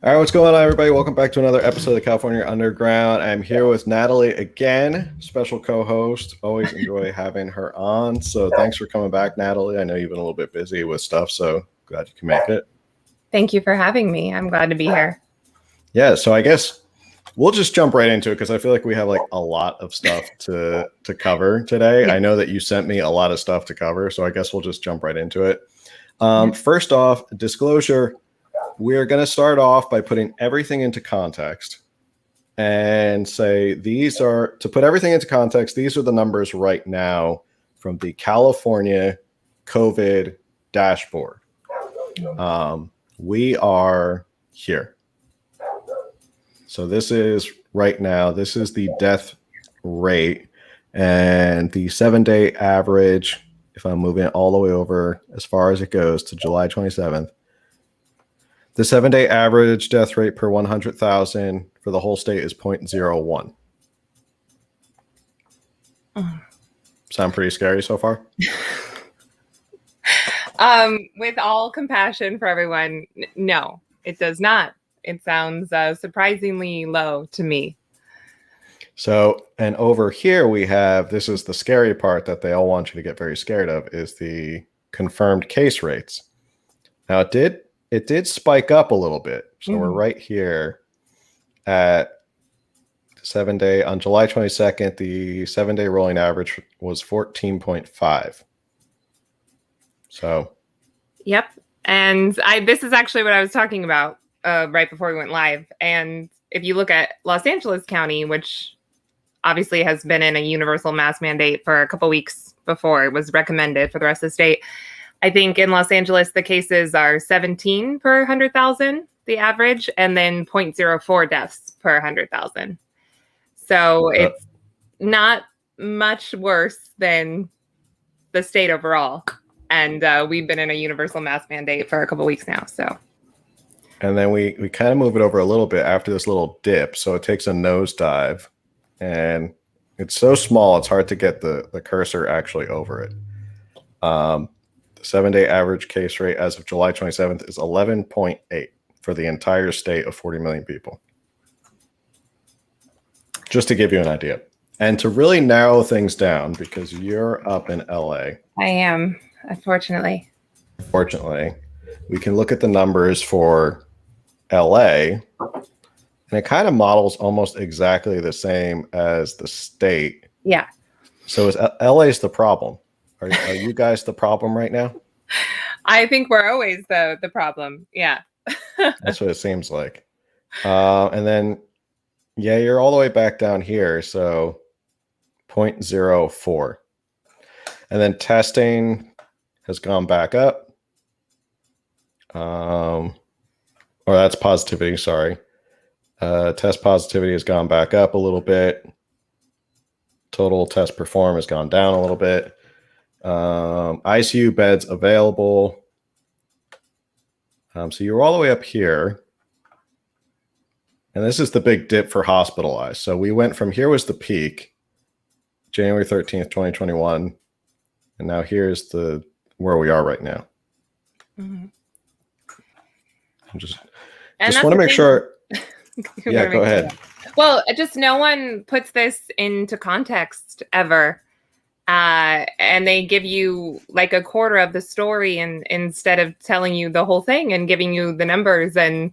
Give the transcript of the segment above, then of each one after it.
All right, what's going on, everybody? Welcome back to another episode of the California Underground. I'm here with Natalie again, special co-host. Always enjoy having her on. So thanks for coming back, Natalie. I know you've been a little bit busy with stuff, so glad you can make it. Thank you for having me. I'm glad to be here. Yeah, so I guess we'll just jump right into it because I feel like we have like a lot of stuff to cover today. Yeah. I know that you sent me a lot of stuff to cover, so I guess we'll just jump right into it. Yeah. First off, disclosure. We're going to start off by putting everything into context and say to put everything into context, these are the numbers right now from the California COVID dashboard. We are here. So this is right now, this is the death rate and the 7-day average. If I'm moving it all the way over as far as it goes to July 27th, the 7-day average death rate per 100,000 for the whole state is 0.01. Sound pretty scary so far? With all compassion for everyone, no, it does not. It sounds surprisingly low to me. So, and over here we have, this is the scary part that they all want you to get very scared of, is the confirmed case rates. Now it did spike up a little bit. So we're right here at 7-day on July 22nd, the 7-day rolling average was 14.5. So. Yep. And this is actually what I was talking about right before we went live. And if you look at Los Angeles County, which obviously has been in a universal mask mandate for a couple weeks before it was recommended for the rest of the state, I think in Los Angeles, the cases are 17 per 100,000, the average, and then 0.04 deaths per 100,000. So it's not much worse than the state overall. And we've been in a universal mask mandate for a couple weeks now. So. And then we kind of move it over a little bit after this little dip. So it takes a nosedive. And it's so small, it's hard to get the cursor actually over it. The 7-day average case rate as of July 27th is 11.8 for the entire state of 40 million people. Just to give you an idea. And to really narrow things down, because you're up in LA. I am, unfortunately. Fortunately, we can look at the numbers for LA, and it kind of models almost exactly the same as the state. Yeah. So is LA's the problem? Are you guys the problem right now? I think we're always the problem. Yeah. That's what it seems like. And then, yeah, you're all the way back down here. So 0.04. And then testing has gone back up. Or that's positivity, sorry. Test positivity has gone back up a little bit. Total test perform has gone down a little bit. ICU beds available. So you're all the way up here. And this is the big dip for hospitalized. So we went from here was the peak, January 13th, 2021. And now here's where we are right now. Mm-hmm. Just want to make sure. Yeah, go ahead. Well, just no one puts this into context ever. And they give you like a quarter of the story and instead of telling you the whole thing and giving you the numbers. And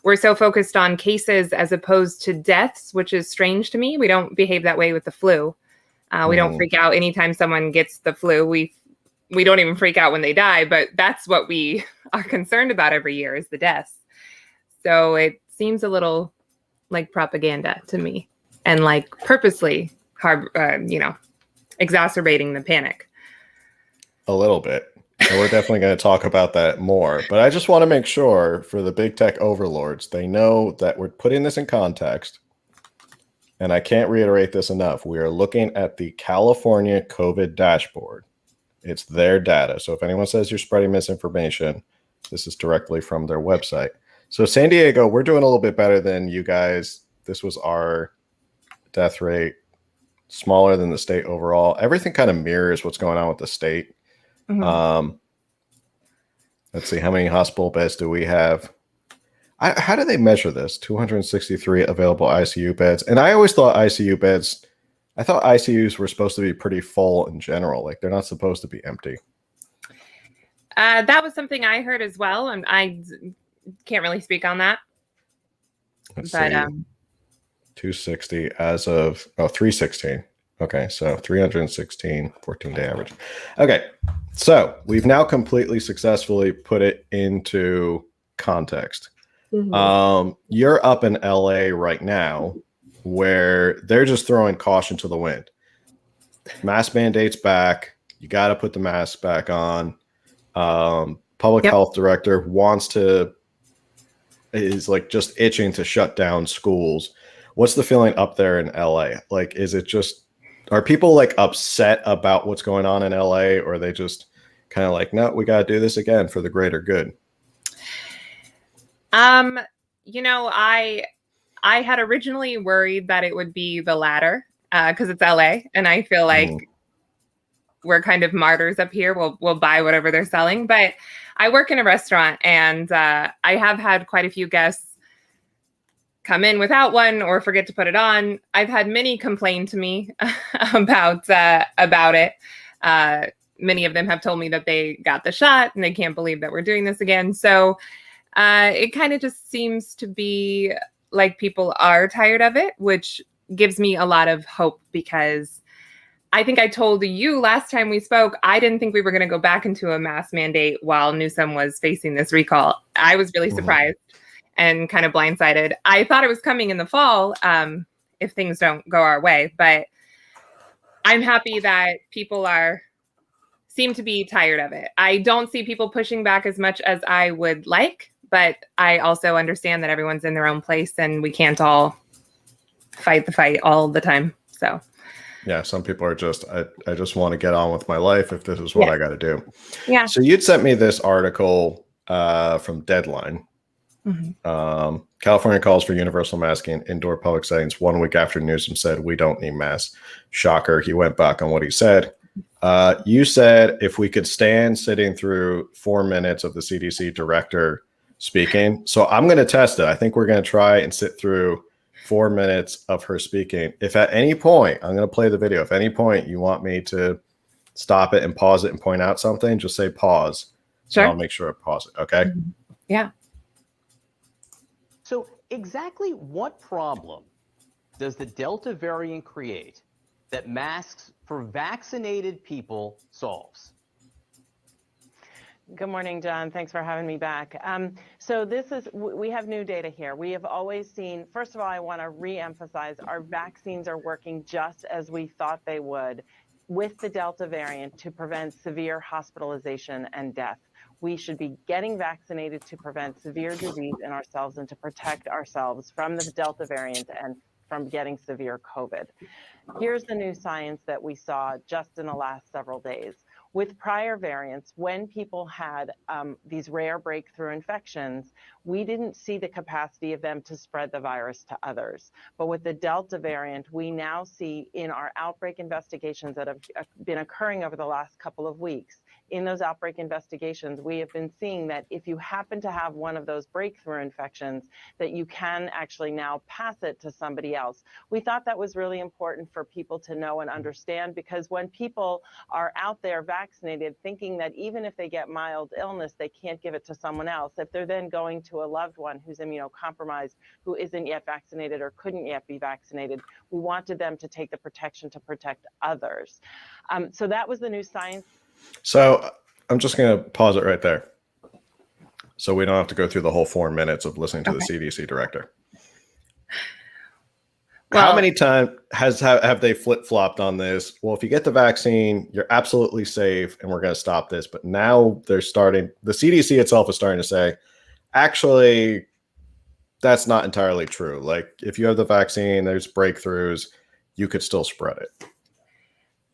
we're so focused on cases as opposed to deaths, which is strange to me. We don't behave that way with the flu. We don't freak out anytime someone gets the flu. We don't even freak out when they die, but that's what we are concerned about every year is the deaths. So it seems a little like propaganda to me and like purposely exacerbating the panic. A little bit. And we're definitely going to talk about that more. But I just want to make sure for the big tech overlords, they know that we're putting this in context. And I can't reiterate this enough. We are looking at the California COVID dashboard. It's their data. So if anyone says you're spreading misinformation, this is directly from their website. So San Diego, we're doing a little bit better than you guys. This was our death rate, smaller than the state overall. Everything kind of mirrors what's going on with the state. Mm-hmm. Let's see, how many hospital beds do we have? How do they measure this? 263 available ICU beds. And I always thought ICU beds, I thought ICUs were supposed to be pretty full in general. Like they're not supposed to be empty. That was something I heard as well, and I can't really speak on that. Let's But see. 260 as of 316. Okay, so 316, 14-day average. Okay, so we've now completely successfully put it into context. You're up in LA right now where they're just throwing caution to the wind. Mask mandates back. You got to put the mask back on. Public health director is like just itching to shut down schools. What's the feeling up there in LA? Like, is it just, are people like upset about what's going on in LA, or are they just kind of like, no, we got to do this again for the greater good? You know, I had originally worried that it would be the latter because it's LA, and I feel like we're kind of martyrs up here. We'll buy whatever they're selling. But I work in a restaurant, and I have had quite a few guests come in without one or forget to put it on. I've had many complain to me about it. Many of them have told me that they got the shot and they can't believe that we're doing this again. So it kind of just seems to be like people are tired of it, which gives me a lot of hope, because I think I told you last time we spoke, I didn't think we were going to go back into a mask mandate while Newsom was facing this recall. I was really surprised and kind of blindsided. I thought it was coming in the fall if things don't go our way, but I'm happy that people seem to be tired of it. I don't see people pushing back as much as I would like, but I also understand that everyone's in their own place and we can't all fight the fight all the time. So yeah, some people are just, I just want to get on with my life if this is what I got to do. Yeah. So you'd sent me this article from Deadline. California calls for universal masking in indoor public settings 1 week after Newsom said we don't need masks. Shocker, he went back on what he said. You said if we could stand sitting through 4 minutes of the CDC director speaking. So I'm going to test it. I think we're going to try and sit through 4 minutes of her speaking. If at any point, I'm going to play the video. If at any point you want me to stop it and pause it and point out something, just say pause. Sure. And I'll make sure I pause it. Okay. Yeah. So exactly what problem does the Delta variant create that masks for vaccinated people solves? Good morning, John. Thanks for having me back. So we have new data here. We have always seen, first of all, I want to re-emphasize our vaccines are working just as we thought they would with the Delta variant to prevent severe hospitalization and death. We should be getting vaccinated to prevent severe disease in ourselves and to protect ourselves from the Delta variant and from getting severe COVID. Here's the new science that we saw just in the last several days. With prior variants, when people had these rare breakthrough infections, we didn't see the capacity of them to spread the virus to others. But with the Delta variant, we now see in our outbreak investigations that have been occurring over the last couple of weeks, in those outbreak investigations, we have been seeing that if you happen to have one of those breakthrough infections, that you can actually now pass it to somebody else. We thought that was really important for people to know and understand, because when people are out there vaccinated thinking that even if they get mild illness, they can't give it to someone else, if they're then going to a loved one who's immunocompromised, who isn't yet vaccinated or couldn't yet be vaccinated, we wanted them to take the protection to protect others. So that was the new science. So I'm just going to pause it right there, so we don't have to go through the whole 4 minutes of listening to the CDC director. Well, how many times have they flip-flopped on this? Well, if you get the vaccine, you're absolutely safe and we're going to stop this. But now the CDC itself is starting to say, actually, that's not entirely true. Like, if you have the vaccine, there's breakthroughs, you could still spread it.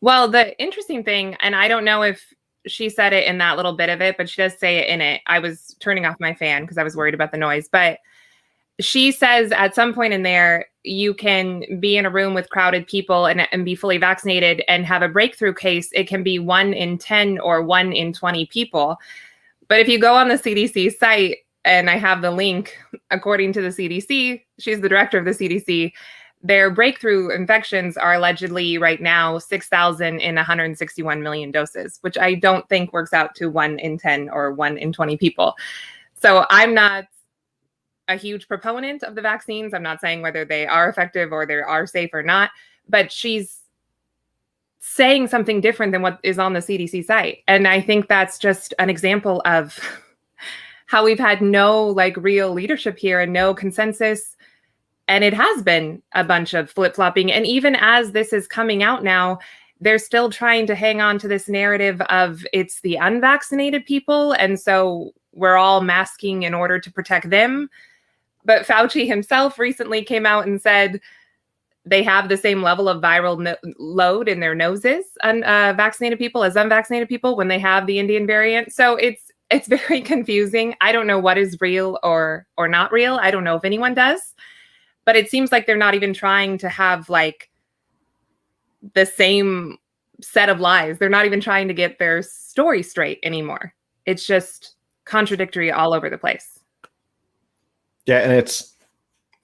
Well, the interesting thing, and I don't know if she said it in that little bit of it, but she does say it in it. I was turning off my fan because I was worried about the noise. But she says at some point in there, you can be in a room with crowded people and be fully vaccinated and have a breakthrough case. It can be 1 in 10 or 1 in 20 people. But if you go on the CDC site, and I have the link, according to the CDC, she's the director of the CDC, their breakthrough infections are allegedly right now 6,000 in 161 million doses, which I don't think works out to 1 in 10 or 1 in 20 people. So I'm not a huge proponent of the vaccines. I'm not saying whether they are effective or they are safe or not, but she's saying something different than what is on the CDC site. And I think that's just an example of how we've had no like real leadership here and no consensus. And it has been a bunch of flip-flopping. And even as this is coming out now, they're still trying to hang on to this narrative of it's the unvaccinated people. And so we're all masking in order to protect them. But Fauci himself recently came out and said they have the same level of viral load in their noses, vaccinated people as unvaccinated people when they have the Indian variant. So it's very confusing. I don't know what is real or not real. I don't know if anyone does. But it seems like they're not even trying to have like the same set of lies. They're not even trying to get their story straight anymore. It's just contradictory all over the place. Yeah,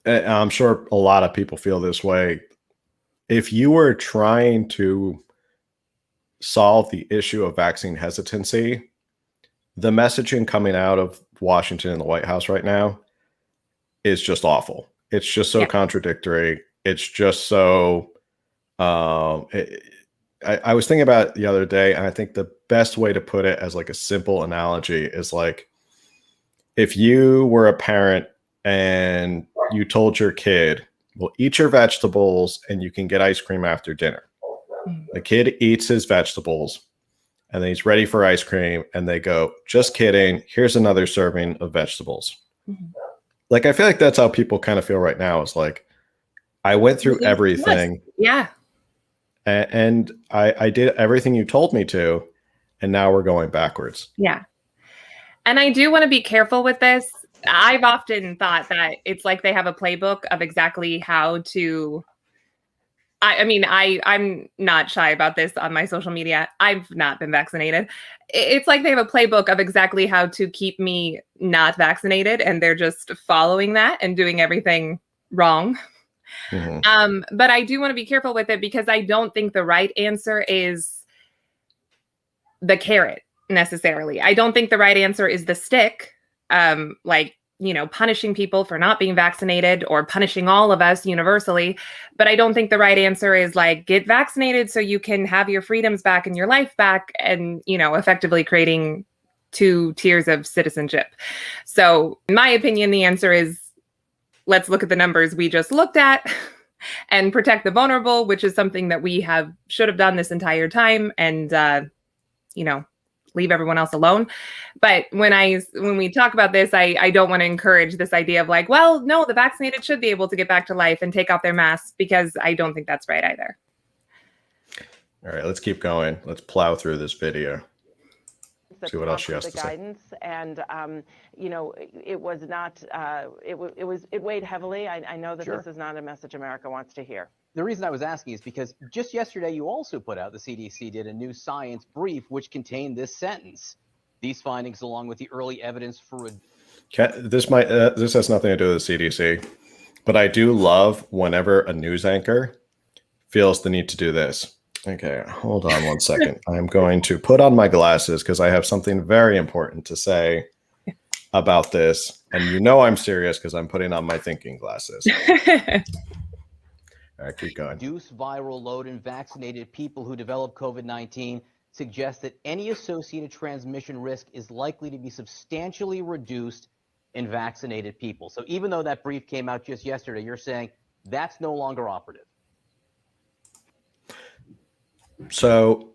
and I'm sure a lot of people feel this way. If you were trying to solve the issue of vaccine hesitancy, the messaging coming out of Washington and the White House right now is just awful. It's just so contradictory. It's just so, I was thinking about it the other day, and I think the best way to put it as like a simple analogy is like, if you were a parent and you told your kid, well, eat your vegetables and you can get ice cream after dinner. The kid eats his vegetables and then he's ready for ice cream. And they go, just kidding. Here's another serving of vegetables. Mm-hmm. Like, I feel like that's how people kind of feel right now. It's like, I went through everything. Yeah. And I did everything you told me to. And now we're going backwards. Yeah. And I do want to be careful with this. I've often thought that it's like they have a playbook of exactly how to. I'm not shy about this on my social media. I've not been vaccinated. It's like they have a playbook of exactly how to keep me not vaccinated, and they're just following that and doing everything wrong. Mm-hmm. But I do want to be careful with it because I don't think the right answer is the carrot necessarily. I don't think the right answer is the stick, punishing people for not being vaccinated or punishing all of us universally. But I don't think the right answer is like, get vaccinated so you can have your freedoms back and your life back and, effectively creating 2 tiers of citizenship. So in my opinion, the answer is, let's look at the numbers we just looked at and protect the vulnerable, which is something that we should have done this entire time. And, leave everyone else alone. But when we talk about this, I don't want to encourage this idea of like, well, no, the vaccinated should be able to get back to life and take off their masks, because I don't think that's right either. All right, let's keep going. Let's plow through this video. See what else she has to say. Guidance, and it was not. It weighed heavily. I know that This is not a message America wants to hear. The reason I was asking is because just yesterday you also put out, the CDC did a new science brief which contained this sentence. These findings, along with the early evidence for this has nothing to do with the CDC, but I do love whenever a news anchor feels the need to do this. Okay, hold on one second. I'm going to put on my glasses because I have something very important to say about this. And I'm serious because I'm putting on my thinking glasses. All right, keep going. Reduce viral load in vaccinated people who develop COVID-19 suggests that any associated transmission risk is likely to be substantially reduced in vaccinated people. So even though that brief came out just yesterday, you're saying that's no longer operative. So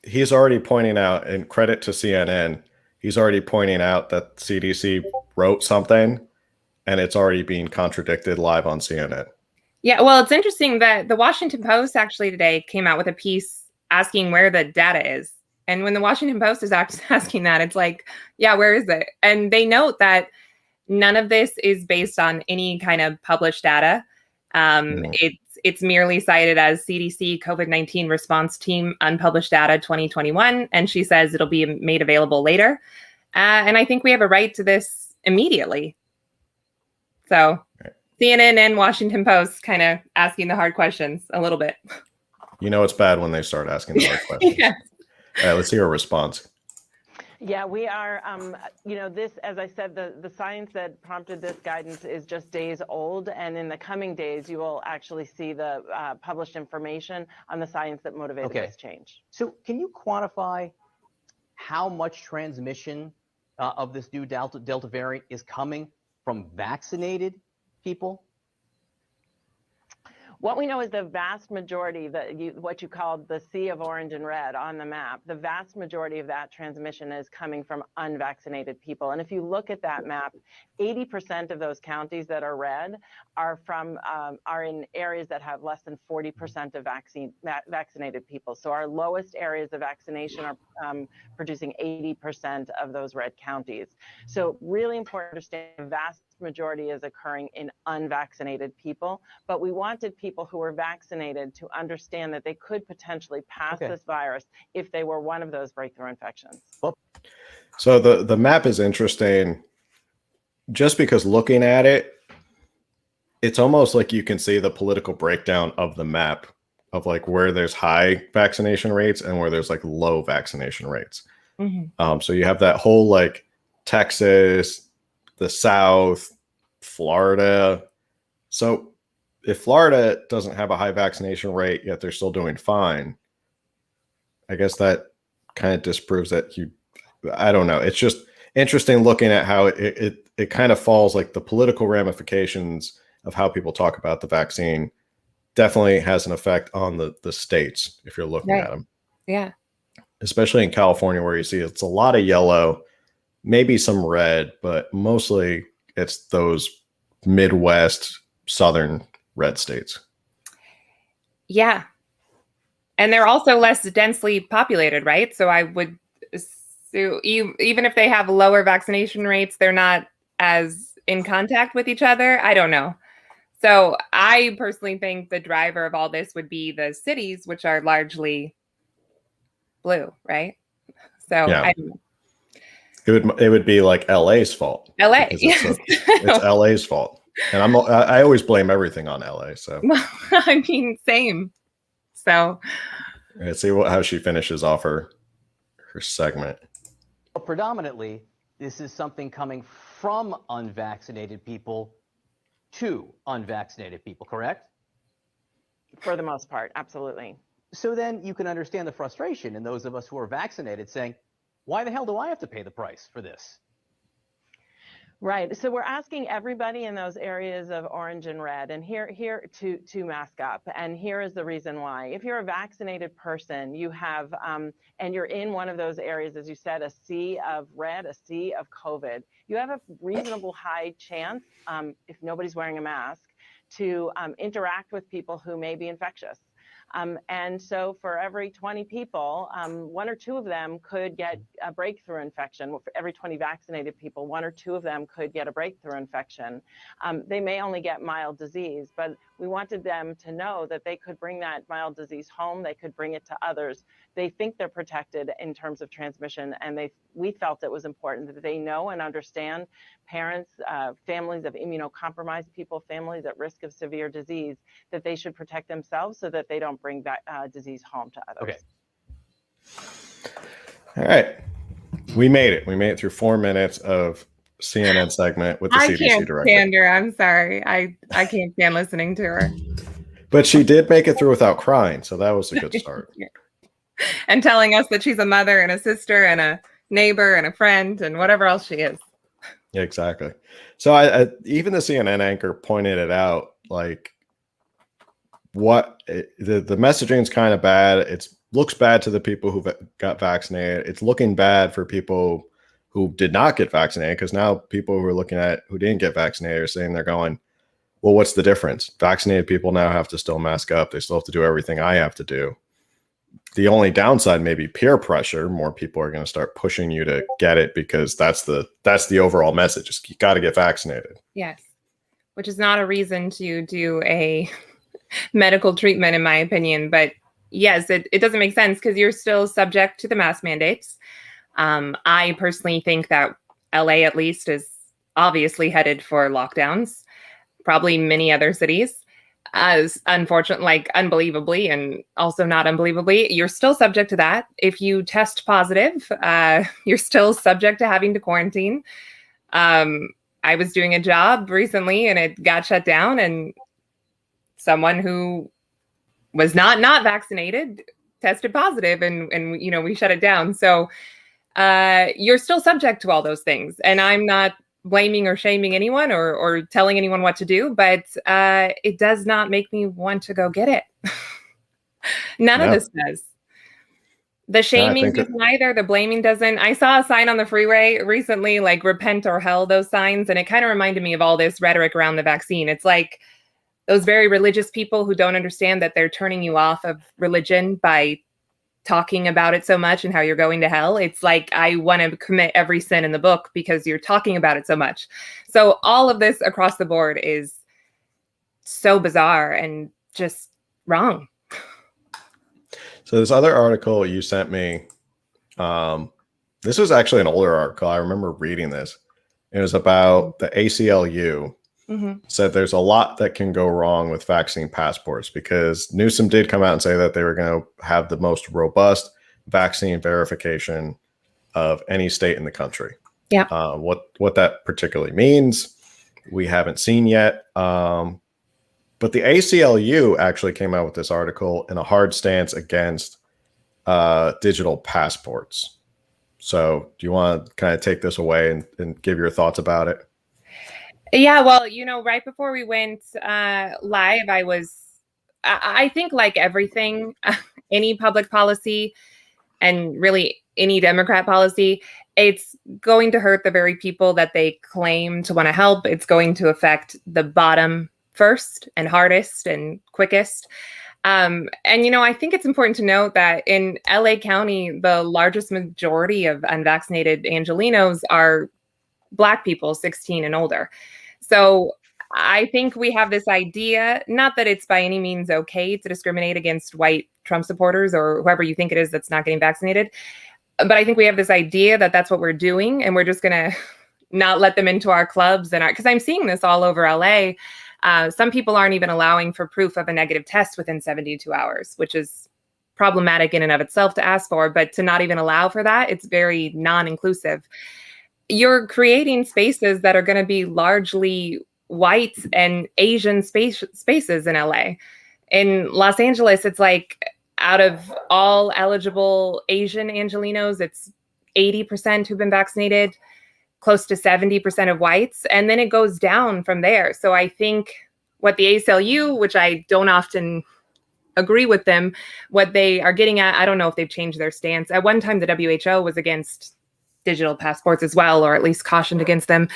he's already pointing out, and credit to CNN, he's already pointing out that CDC wrote something and it's already being contradicted live on CNN. Yeah, well, it's interesting that the Washington Post actually today came out with a piece asking where the data is. And when the Washington Post is asking that, it's like, yeah, where is it? And they note that none of this is based on any kind of published data. It's merely cited as CDC COVID-19 response team unpublished data 2021. And she says it'll be made available later. And I think we have a right to this immediately. So CNN and Washington Post kind of asking the hard questions a little bit. You know, it's bad when they start asking the hard questions. Yeah. All right, let's hear a response. Yeah, we are, this, as I said, the science that prompted this guidance is just days old. And in the coming days, you will actually see the published information on the science that motivated this change. So can you quantify how much transmission of this new Delta variant is coming from vaccinated people? What we know is the vast majority, what you called the sea of orange and red on the map, the vast majority of that transmission is coming from unvaccinated people. And if you look at that map, 80% of those counties that are red are in areas that have less than 40% of vaccinated people. So our lowest areas of vaccination are producing 80% of those red counties. So really important to understand the vast majority is occurring in unvaccinated people, but we wanted people who were vaccinated to understand that they could potentially pass this virus if they were one of those breakthrough infections. So the map is interesting just because looking at it, it's almost like you can see the political breakdown of the map of like where there's high vaccination rates and where there's like low vaccination rates. Mm-hmm. So you have that whole like Texas, the South, Florida. So if Florida doesn't have a high vaccination rate, yet they're still doing fine, I guess that kind of disproves that I don't know. It's just interesting looking at how it kind of falls, like the political ramifications of how people talk about the vaccine definitely has an effect on the states if you're looking at them. Yeah. Especially in California, where you see it's a lot of yellow, maybe some red, but mostly it's those Midwest, Southern red states. Yeah. And they're also less densely populated, right? So I would assume even if they have lower vaccination rates, they're not as in contact with each other. I don't know. So I personally think the driver of all this would be the cities, which are largely blue, right? So yeah. It would be like LA's fault. LA, it's LA's fault, and I always blame everything on LA. So I mean, same. So let's see how she finishes off her segment. Well, predominantly, this is something coming from unvaccinated people to unvaccinated people, correct? For the most part, absolutely. So then you can understand the frustration in those of us who are vaccinated saying, why the hell do I have to pay the price for this? Right. So we're asking everybody in those areas of orange and red, and here to mask up. And here is the reason why. If you're a vaccinated person, you have, and you're in one of those areas, as you said, a sea of red, a sea of COVID, you have a reasonable high chance, if nobody's wearing a mask, to interact with people who may be infectious. And so for every 20 people, 1 or 2 of them could get a breakthrough infection. For every 20 vaccinated people, 1 or 2 of them could get a breakthrough infection. They may only get mild disease, but we wanted them to know that they could bring that mild disease home. They could bring it to others. They think they're protected in terms of transmission, and we felt it was important that they know and understand, parents, families of immunocompromised people, families at risk of severe disease, that they should protect themselves so that they don't bring that disease home to others. Okay. All right. We made it. We made it through 4 minutes of CNN segment with the CDC director. I can't stand her. I'm sorry. I can't stand listening to her. But she did make it through without crying, so that was a good start. And telling us that she's a mother and a sister and a neighbor and a friend and whatever else she is. Yeah, exactly. So I even the CNN anchor pointed it out, like the messaging is kind of bad. It looks bad to the people who got vaccinated. It's looking bad for people who did not get vaccinated, because now people who are looking at who didn't get vaccinated are saying, they're going, well, what's the difference? Vaccinated people now have to still mask up. They still have to do everything I have to do. The only downside may be peer pressure. More people are going to start pushing you to get it, because that's the overall message. Is you got to get vaccinated. Yes. Which is not a reason to do a medical treatment, in my opinion. But yes, it doesn't make sense, because you're still subject to the mask mandates. I personally think that LA at least is obviously headed for lockdowns, probably many other cities. As unfortunate, like unbelievably, and also not unbelievably, you're still subject to that. If you test positive, you're still subject to having to quarantine. I was doing a job recently and it got shut down, and someone who was not vaccinated tested positive, and you know, we shut it down. So you're still subject to all those things, and I'm not blaming or shaming anyone or telling anyone what to do, but it does not make me want to go get it. None of Yeah. this does. The I shaming think it, doesn't either. The blaming doesn't. I saw a sign on the freeway recently, like repent or hell, those signs. And it kind of reminded me of all this rhetoric around the vaccine. It's like those very religious people who don't understand that they're turning you off of religion by talking about it so much and how you're going to hell. It's like, I want to commit every sin in the book because you're talking about it so much. So all of this across the board is so bizarre and just wrong. so this other article you sent me, this was actually an older article. I remember reading this. It was about the ACLU. Said there's a lot that can go wrong with vaccine passports, because Newsom did come out and say that they were going to have the most robust vaccine verification of any state in the country. Yeah. What that particularly means, we haven't seen yet. But the ACLU actually came out with this article in a hard stance against digital passports. So do you want to kind of take this away and give your thoughts about it? Yeah, well, you know, right before we went live, I think like everything, any public policy and really any Democrat policy, it's going to hurt the very people that they claim to want to help. It's going to affect the bottom first and hardest and quickest. And, you know, I think it's important to note that in LA County, the largest majority of unvaccinated Angelenos are Black people 16 and older. So I think we have this idea, not that it's by any means okay to discriminate against white Trump supporters or whoever you think it is that's not getting vaccinated. But I think we have this idea that that's what we're doing, and we're just going to not let them into our clubs. And because I'm seeing this all over LA, some people aren't even allowing for proof of a negative test within 72 hours, which is problematic in and of itself to ask for. But to not even allow for that, it's very non-inclusive. You're creating spaces that are going to be largely white and Asian spaces in LA. In Los Angeles, it's like out of all eligible Asian Angelenos, it's 80% who've been vaccinated, close to 70% of whites, and then it goes down from there. So I think what the ACLU, which I don't often agree with them, what they are getting at, I don't know if they've changed their stance. At one time, the WHO was against digital passports as well, or at least cautioned against them,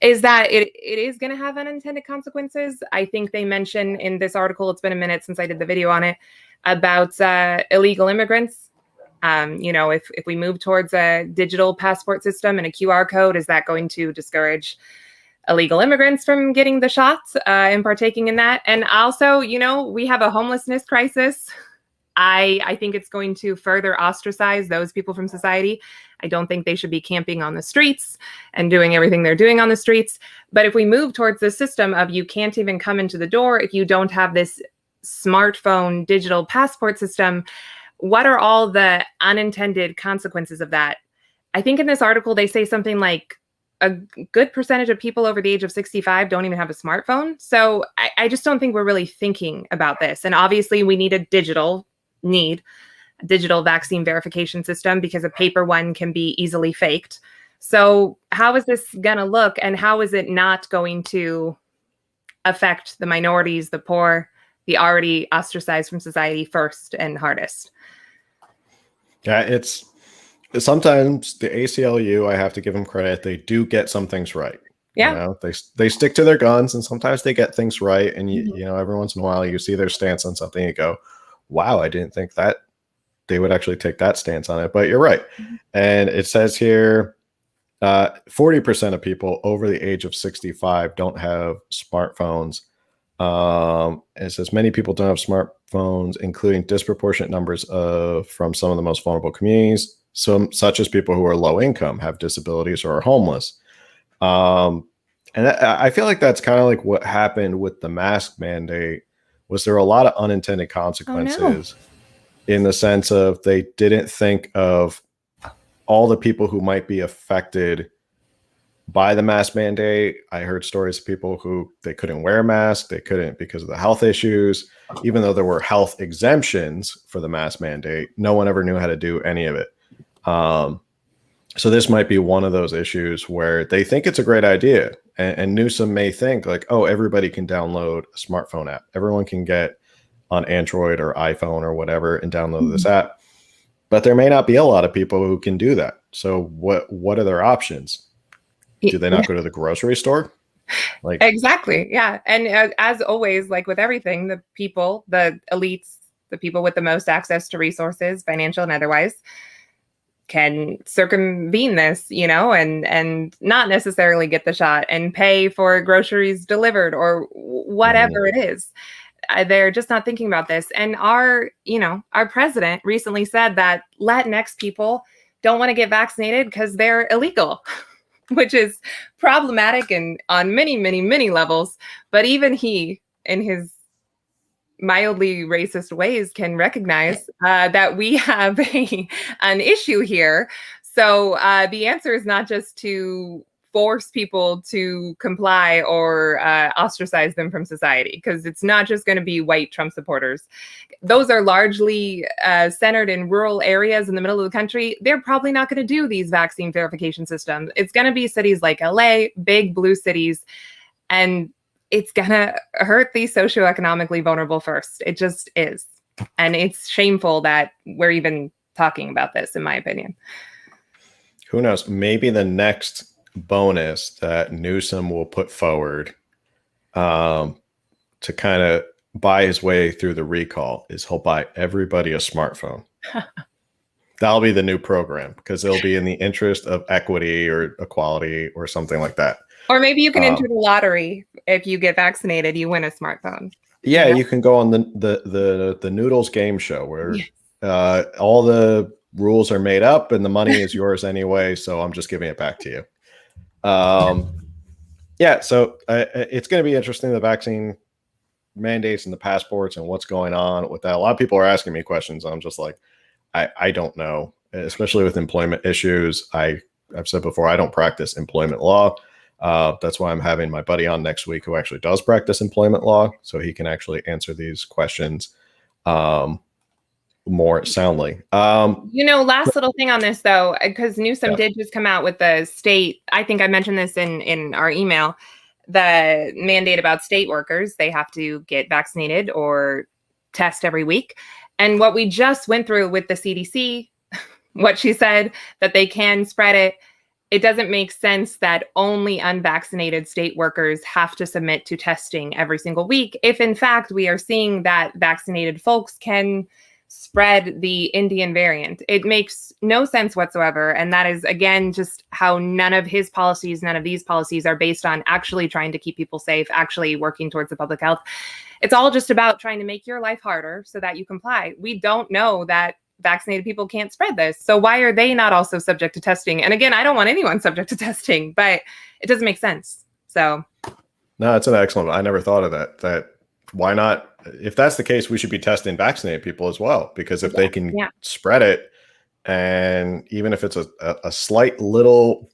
is that it is going to have unintended consequences. I think they mention in this article, it's been a minute since I did the video on it, about illegal immigrants. You know, if we move towards a digital passport system and a QR code, is that going to discourage illegal immigrants from getting the shots and partaking in that? And also, you know, we have a homelessness crisis. I think it's going to further ostracize those people from society. I don't think they should be camping on the streets and doing everything they're doing on the streets. But if we move towards this system of you can't even come into the door if you don't have this smartphone digital passport system, what are all the unintended consequences of that? I think in this article, they say something like a good percentage of people over the age of 65 don't even have a smartphone. So I just don't think we're really thinking about this. And obviously we need a digital vaccine verification system because a paper one can be easily faked. So how is this going to look, and how is it not going to affect the minorities, the poor, the already ostracized from society first and hardest? Yeah, it's sometimes the ACLU, I have to give them credit. They do get some things right. Yeah. You know, they stick to their guns, and sometimes they get things right. And you know, every once in a while you see their stance on something, you go, wow, I didn't think that they would actually take that stance on it. But you're right. And it says here, 40% of people over the age of 65 don't have smartphones. It says many people don't have smartphones, including disproportionate numbers from some of the most vulnerable communities, such as people who are low income, have disabilities, or are homeless. And I feel like that's kind of like what happened with the mask mandate. Was there a lot of unintended consequences in the sense of they didn't think of all the people who might be affected by the mask mandate. I heard stories of people who they couldn't wear masks, they couldn't because of the health issues, even though there were health exemptions for the mask mandate. No one ever knew how to do any of it. So this might be one of those issues where they think it's a great idea, and Newsom may think like, oh, everybody can download a smartphone app. Everyone can get on Android or iPhone or whatever and download this app. But there may not be a lot of people who can do that. So what are their options? Do they not go to the grocery store? Like Exactly. Yeah. And as always, like with everything, the people, the elites, the people with the most access to resources, financial and otherwise, can circumvene this, and not necessarily get the shot and pay for groceries delivered or whatever it is. They're just not thinking about this. And our president recently said that Latinx people don't want to get vaccinated because they're illegal, which is problematic and on many, many, many levels. But even he, in his mildly racist ways, can recognize that we have an issue here. So the answer is not just to force people to comply or ostracize them from society, because it's not just going to be white Trump supporters. Those are largely centered in rural areas in the middle of the country. They're probably not going to do these vaccine verification systems. It's going to be cities like LA, big blue cities, and it's going to hurt the socioeconomically vulnerable first. It just is. And it's shameful that we're even talking about this, in my opinion. Who knows? Maybe the next bonus that Newsom will put forward to kind of buy his way through the recall is he'll buy everybody a smartphone. That'll be the new program, because it'll be in the interest of equity or equality or something like that. Or maybe you can enter the lottery. If you get vaccinated, you win a smartphone. Yeah, you can go on the Noodles game show where all the rules are made up and the money is yours anyway. So I'm just giving it back to you. Yeah, so it's going to be interesting, the vaccine mandates and the passports and what's going on with that. A lot of people are asking me questions. I'm just like, I don't know, especially with employment issues. I've said before, I don't practice employment law. That's why I'm having my buddy on next week who actually does practice employment law, so he can actually answer these questions more soundly. Last little thing on this, though, because Newsom did just come out with the state. I think I mentioned this in our email, the mandate about state workers. They have to get vaccinated or test every week. And what we just went through with the CDC, what she said, that they can spread it. It doesn't make sense that only unvaccinated state workers have to submit to testing every single week, if in fact we are seeing that vaccinated folks can spread the Indian variant. It makes no sense whatsoever. And that is, again, just how none of these policies are based on actually trying to keep people safe, actually working towards the public health. It's all just about trying to make your life harder so that you comply. We don't know that vaccinated people can't spread this. So why are they not also subject to testing? And again, I don't want anyone subject to testing, but it doesn't make sense. So no, it's an excellent. I never thought of that. Why not? If that's the case, we should be testing vaccinated people as well, because if they can spread it, and even if it's a slight little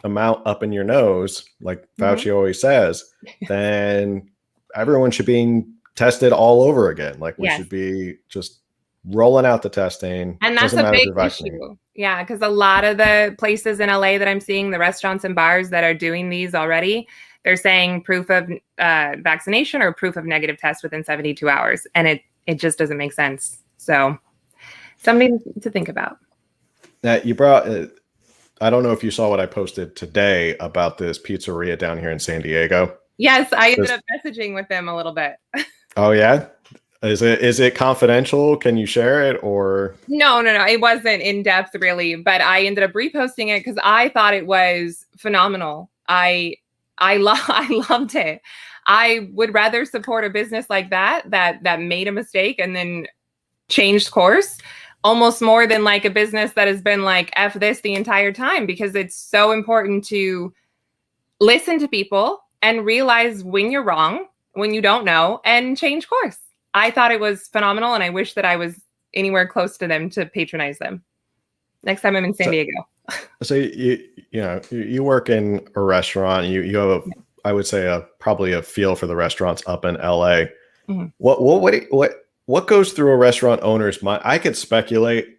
amount up in your nose, like Fauci always says, then everyone should be tested all over again. Like we should be just rolling out the testing. And that's a big issue. Yeah, because a lot of the places in LA that I'm seeing, the restaurants and bars that are doing these already, they're saying proof of vaccination or proof of negative test within 72 hours. And it just doesn't make sense. So something to think about. Now, you brought, I don't know if you saw what I posted today about this pizzeria down here in San Diego. Yes, I ended up messaging with them a little bit. Oh, yeah? Is it confidential? Can you share it or? No. It wasn't in depth really, but I ended up reposting it because I thought it was phenomenal. I loved it. I would rather support a business like that made a mistake and then changed course almost more than like a business that has been like F this the entire time, because it's so important to listen to people and realize when you're wrong, when you don't know, and change course. I thought it was phenomenal, and I wish that I was anywhere close to them to patronize them. Next time I'm in San Diego. So you work in a restaurant. You have I would say probably a feel for the restaurants up in LA. Mm-hmm. What goes through a restaurant owner's mind? I could speculate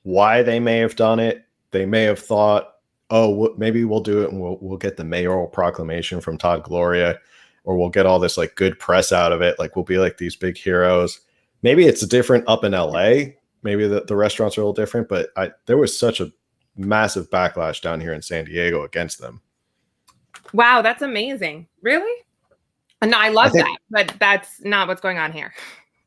why they may have done it. They may have thought, oh, maybe we'll do it and we'll get the mayoral proclamation from Todd Gloria, or we'll get all this like good press out of it. Like we'll be like these big heroes. Maybe it's different up in LA. Maybe the restaurants are a little different, but there was such a massive backlash down here in San Diego against them. Wow, that's amazing. Really? No, I love that, but that's not what's going on here.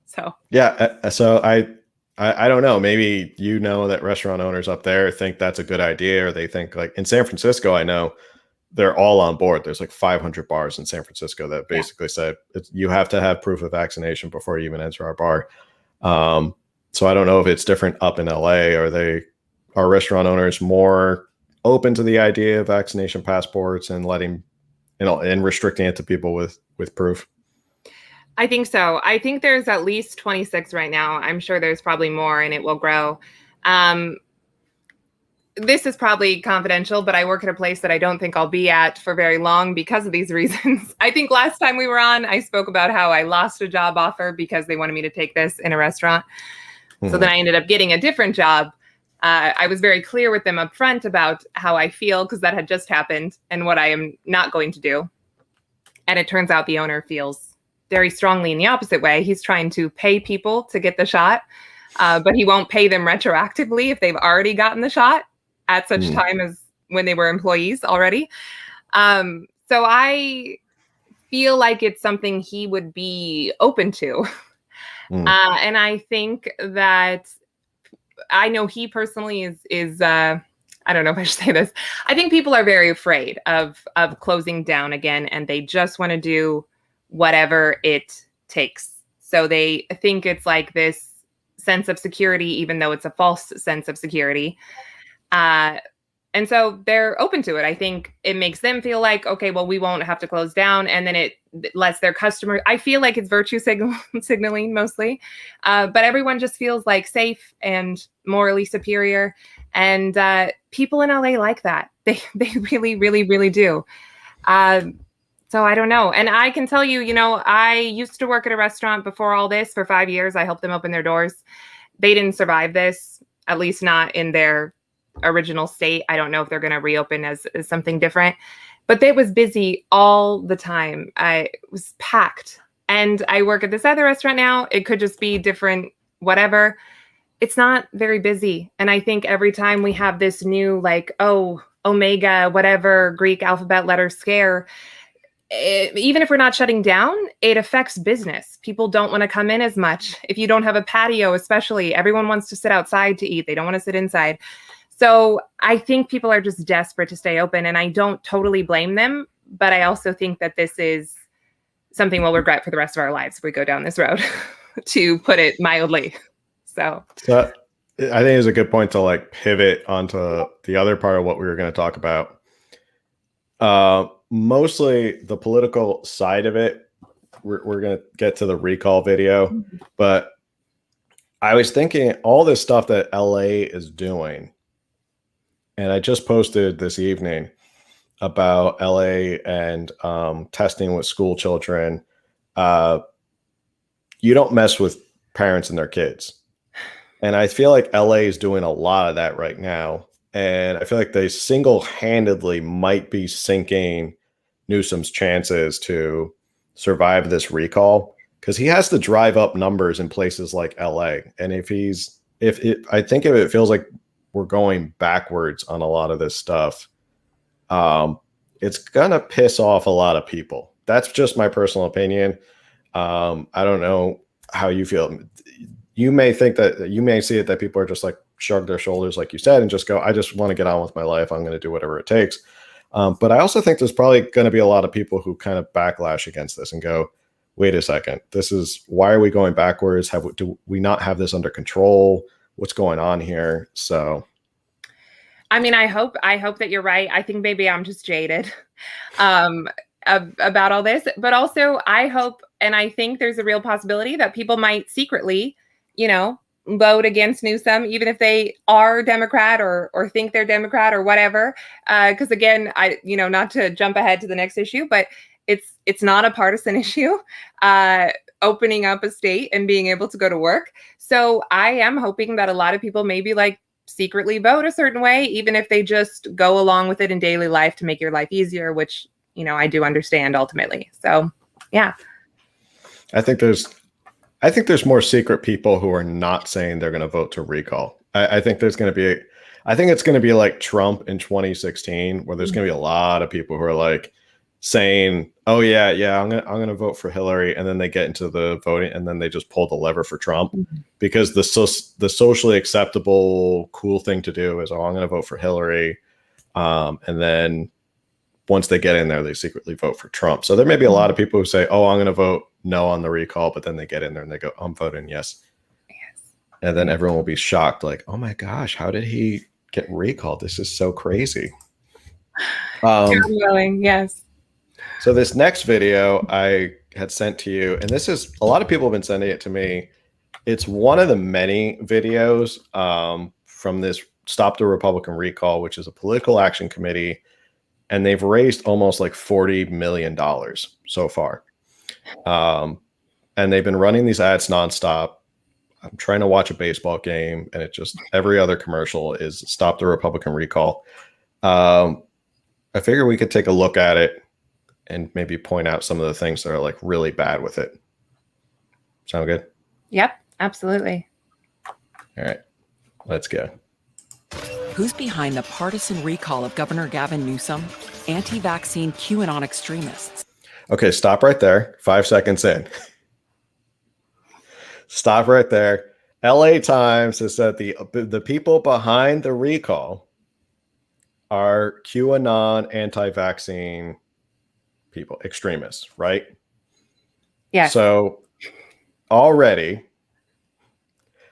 So yeah, so I don't know. Maybe that restaurant owners up there think that's a good idea, or they think like in San Francisco, I know they're all on board. There's like 500 bars in San Francisco that basically said you have to have proof of vaccination before you even enter our bar. So I don't know if it's different up in LA. Are restaurant owners more open to the idea of vaccination passports and letting, and restricting it to people with proof? I think so. I think there's at least 26 right now. I'm sure there's probably more, and it will grow. This is probably confidential, but I work at a place that I don't think I'll be at for very long because of these reasons. I think last time we were on, I spoke about how I lost a job offer because they wanted me to take this in a restaurant. Mm-hmm. So then I ended up getting a different job. I was very clear with them up front about how I feel, because that had just happened, and what I am not going to do. And it turns out the owner feels very strongly in the opposite way. He's trying to pay people to get the shot, but he won't pay them retroactively if they've already gotten the shot at such time as when they were employees already. So I feel like it's something he would be open to. And I think that I know he personally is I don't know if I should say this. I think people are very afraid of closing down again, and they just want to do whatever it takes. So they think it's like this sense of security, even though it's a false sense of security. And so they're open to it. I think it makes them feel like, okay, well, we won't have to close down. And then it lets their customers, I feel like it's virtue signaling mostly. But everyone just feels like safe and morally superior. And people in LA like that. They really, really, really do. So I don't know. And I can tell you, I used to work at a restaurant before all this for 5 years. I helped them open their doors. They didn't survive this, at least not in their original state. I don't know if they're going to reopen as something different, but it was busy all the time. It was packed. And I work at this other restaurant now. It could just be different, whatever. It's not very busy. And I think every time we have this new, Omega, whatever, Greek alphabet letter scare, even if we're not shutting down, it affects business. People don't want to come in as much. If you don't have a patio, especially, everyone wants to sit outside to eat. They don't want to sit inside. So I think people are just desperate to stay open, and I don't totally blame them, but I also think that this is something we'll regret for the rest of our lives if we go down this road, to put it mildly. So I think it's a good point to pivot onto the other part of what we were going to talk about. Mostly the political side of it. We're going to get to the recall video, but I was thinking all this stuff that LA is doing, and I just posted this evening about LA and testing with school children. You don't mess with parents and their kids. And I feel like LA is doing a lot of that right now. And I feel like they single-handedly might be sinking Newsom's chances to survive this recall, because he has to drive up numbers in places like LA. And I think if it feels like we're going backwards on a lot of this stuff, it's gonna piss off a lot of people. That's just my personal opinion. I don't know how you feel. You may think that you may see it that people are just shrug their shoulders, like you said, and just go, I just want to get on with my life. I'm going to do whatever it takes. But I also think there's probably going to be a lot of people who kind of backlash against this and go, wait a second, why are we going backwards? Do we not have this under control? What's going on here? So I mean, I hope that you're right. I think maybe I'm just jaded about all this, but also I hope and I think there's a real possibility that people might secretly, vote against Newsom, even if they are Democrat or think they're Democrat or whatever. Because again, not to jump ahead to the next issue, but it's not a partisan issue. Opening up a state and being able to go to work. So I am hoping that a lot of people maybe like secretly vote a certain way, even if they just go along with it in daily life to make your life easier, which, I do understand ultimately. So, yeah. I think there's more secret people who are not saying they're going to vote to recall. I think there's going to be, I think it's going to be like Trump in 2016, where there's going to be a lot of people who are like saying, "Oh yeah, I'm going to vote for Hillary," and then they get into the voting, and then they just pull the lever for Trump because the socially acceptable, cool thing to do is, "Oh, I'm going to vote for Hillary," and then once they get in there, they secretly vote for Trump. So there may be a lot of people who say, "Oh, I'm going to vote no on the recall," but then they get in there and they go, "I'm voting yes." And then everyone will be shocked, like, "Oh my gosh, how did he get recalled? This is so crazy." Yes. So this next video I had sent to you, and this is, a lot of people have been sending it to me. It's one of the many videos from this Stop the Republican Recall, which is a political action committee, and they've raised almost like $40 million so far. And they've been running these ads nonstop. I'm trying to watch a baseball game, and it just, every other commercial is Stop the Republican Recall. I figure we could take a look at it and maybe point out some of the things that are like really bad with it. Sound good? Yep, absolutely. All right, let's go. Who's behind the partisan recall of Governor Gavin Newsom? Anti-vaccine QAnon extremists. Okay, stop right there. 5 seconds in. Stop right there. LA Times has said the people behind the recall are QAnon anti-vaccine people, extremists, right? Yeah. So already,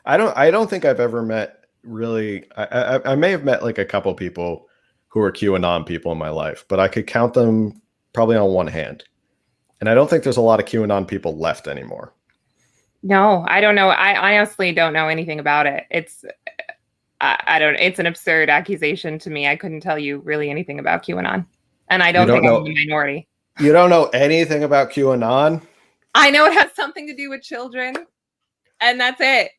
I don't think I've ever met really. I may have met like a couple people who are QAnon people in my life, but I could count them probably on one hand. And I don't think there's a lot of QAnon people left anymore. No, I don't know. I honestly don't know anything about it. It's an absurd accusation to me. I couldn't tell you really anything about QAnon. And I don't think I'm the minority. You don't know anything about QAnon? I know it has something to do with children, and that's it.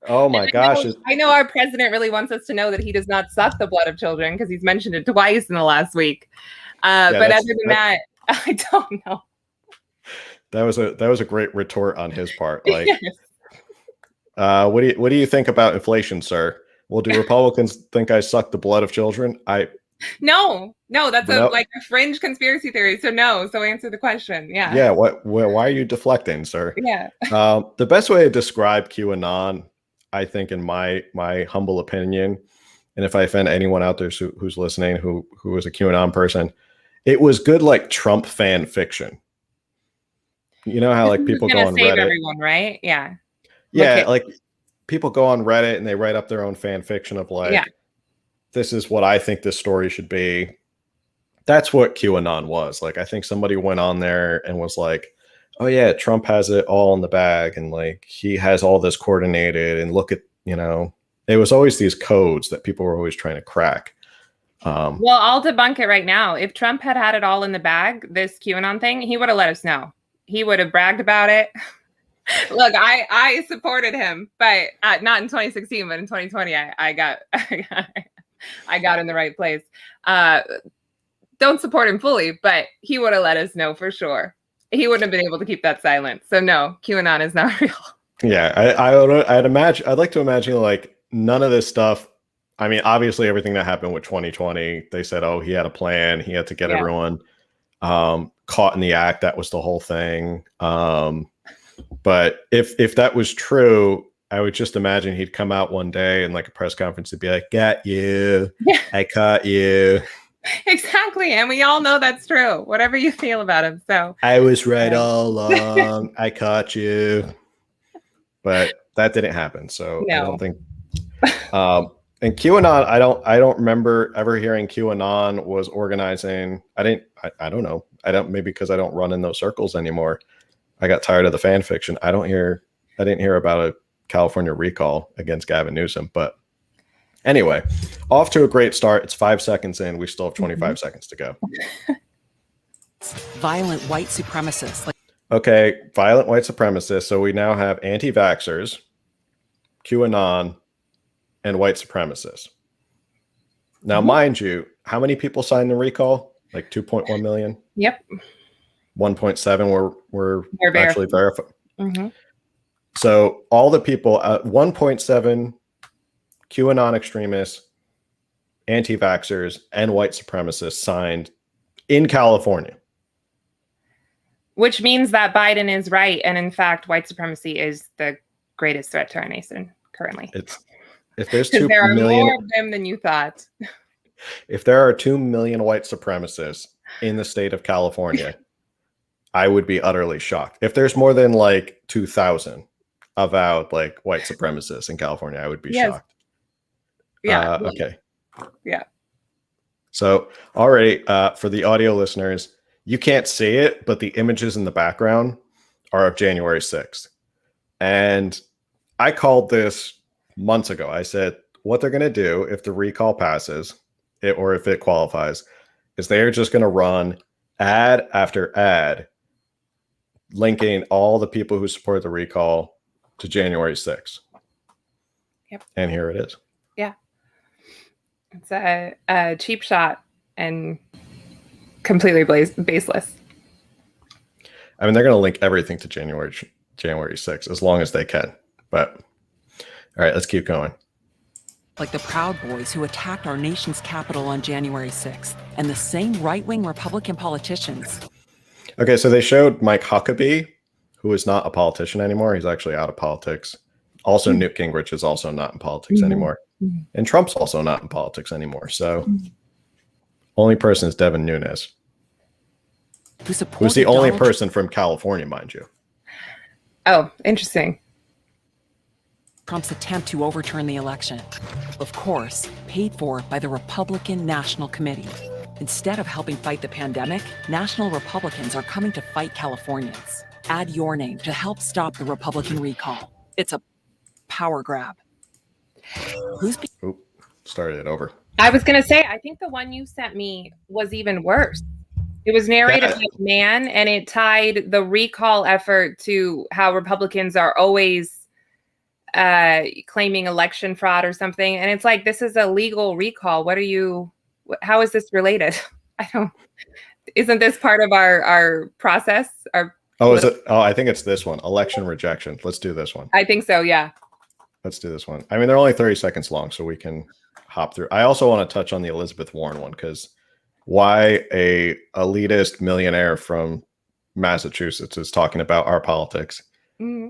Oh my gosh. I know our president really wants us to know that he does not suck the blood of children because he's mentioned it twice in the last week. But other than that, I don't know. That was a great retort on his part. Like, yes. What do you think about inflation, sir? Well, do Republicans think I suck the blood of children? No, that's like a fringe conspiracy theory. So no. So answer the question. Yeah. Yeah. Why are you deflecting, sir? Yeah. The best way to describe QAnon, I think, in my humble opinion, and if I offend anyone out there who's listening who is a QAnon person, it was good like Trump fan fiction. You know how like people go on Reddit, everyone, right? Yeah. Yeah, like people go on Reddit and they write up their own fan fiction of like, this is what I think this story should be. That's what QAnon was. Like, I think somebody went on there and was like, oh yeah, Trump has it all in the bag, and like he has all this coordinated, and look at, it was always these codes that people were always trying to crack. Well, I'll debunk it right now. If Trump had it all in the bag, this QAnon thing, he would have let us know. He would have bragged about it. Look, I supported him, but not in 2016, but in 2020, I got in the right place. Don't support him fully, but he would have let us know for sure. He wouldn't have been able to keep that silent. So no, QAnon is not real. Yeah, I'd like to imagine like none of this stuff. I mean, obviously everything that happened with 2020, they said, oh, he had a plan. He had to get everyone caught in the act. That was the whole thing. But if that was true, I would just imagine he'd come out one day in like a press conference and be like, got you. I caught you. Exactly. And we all know that's true, whatever you feel about him. So I was right all along. I caught you. But that didn't happen. So no. I don't think. And QAnon, I don't remember ever hearing QAnon was organizing. I don't know. Maybe because I don't run in those circles anymore. I got tired of the fan fiction. I didn't hear about a California recall against Gavin Newsom. But anyway, off to a great start. It's 5 seconds in. We still have 25 seconds to go. Violent white supremacists. Okay, violent white supremacists. So we now have anti-vaxxers, QAnon, and white supremacists. Now, mind you, how many people signed the recall? Like 2.1 million? Yep. 1.7 were They're actually verified. Mm-hmm. So all the people, 1.7 QAnon extremists, anti-vaxxers, and white supremacists signed in California. Which means that Biden is right. And in fact, white supremacy is the greatest threat to our nation currently. If there's 2 there are million, more of them than you thought. if there are 2 million white supremacists in the state of California, I would be utterly shocked. If there's more than like 2,000 avowed like white supremacists in California, I would be shocked. Yeah. Okay. Yeah. So already for the audio listeners, you can't see it, but the images in the background are of January 6th. And I called this months ago. I said, what they're going to do if the recall passes or if it qualifies is they're just going to run ad after ad linking all the people who support the recall to January 6th. Yep. And here it is. Yeah. It's a cheap shot and completely baseless. I mean, they're going to link everything to January 6th as long as they can. But all right, let's keep going. Like the Proud Boys who attacked our nation's capital on January 6th, and the same right-wing Republican politicians. Okay, so they showed Mike Huckabee, who is not a politician anymore. He's actually out of politics. Also, Newt Gingrich is also not in politics anymore. And Trump's also not in politics anymore. So only person is Devin Nunes, who's the only person from California, mind you. Oh, interesting. Trump's attempt to overturn the election. Of course, paid for by the Republican National Committee. Instead of helping fight the pandemic, national Republicans are coming to fight Californians. Add your name to help stop the Republican recall. It's a power grab. Started it over. I was going to say, I think the one you sent me was even worse. It was narrated by a man, and it tied the recall effort to how Republicans are always claiming election fraud or something. And it's like, this is a legal recall. How is this related? Isn't this part of our process? Is it? Oh, I think it's this one. Election rejection. Let's do this one. I think so. Yeah. Let's do this one. I mean, they're only 30 seconds long, so we can hop through. I also want to touch on the Elizabeth Warren one, because why a elitist millionaire from Massachusetts is talking about our politics. Mm-hmm.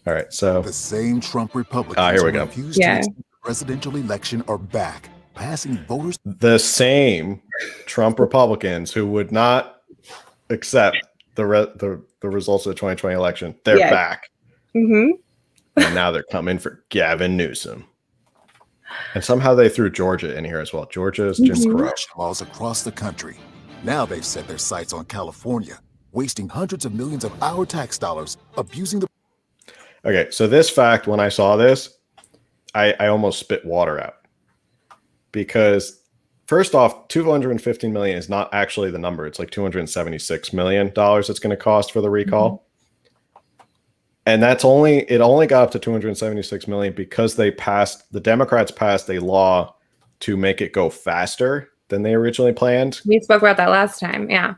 All right, so the same Trump Republicans here we go. refused to accept the presidential election are back, passing voters. The same Trump Republicans who would not accept the results of the 2020 election, they're back. Mm-hmm. And now they're coming for Gavin Newsom. And somehow they threw Georgia in here as well. Georgia's Jim Crow. Laws across the country. Now they've set their sights on California, wasting hundreds of millions of our tax dollars, abusing the. Okay, so this fact, when I saw this, I almost spit water out. Because first off, 215 million is not actually the number. It's like $276 million it's going to cost for the recall. And it only got up to 276 million because the Democrats passed a law to make it go faster than they originally planned. We spoke about that last time. Yeah.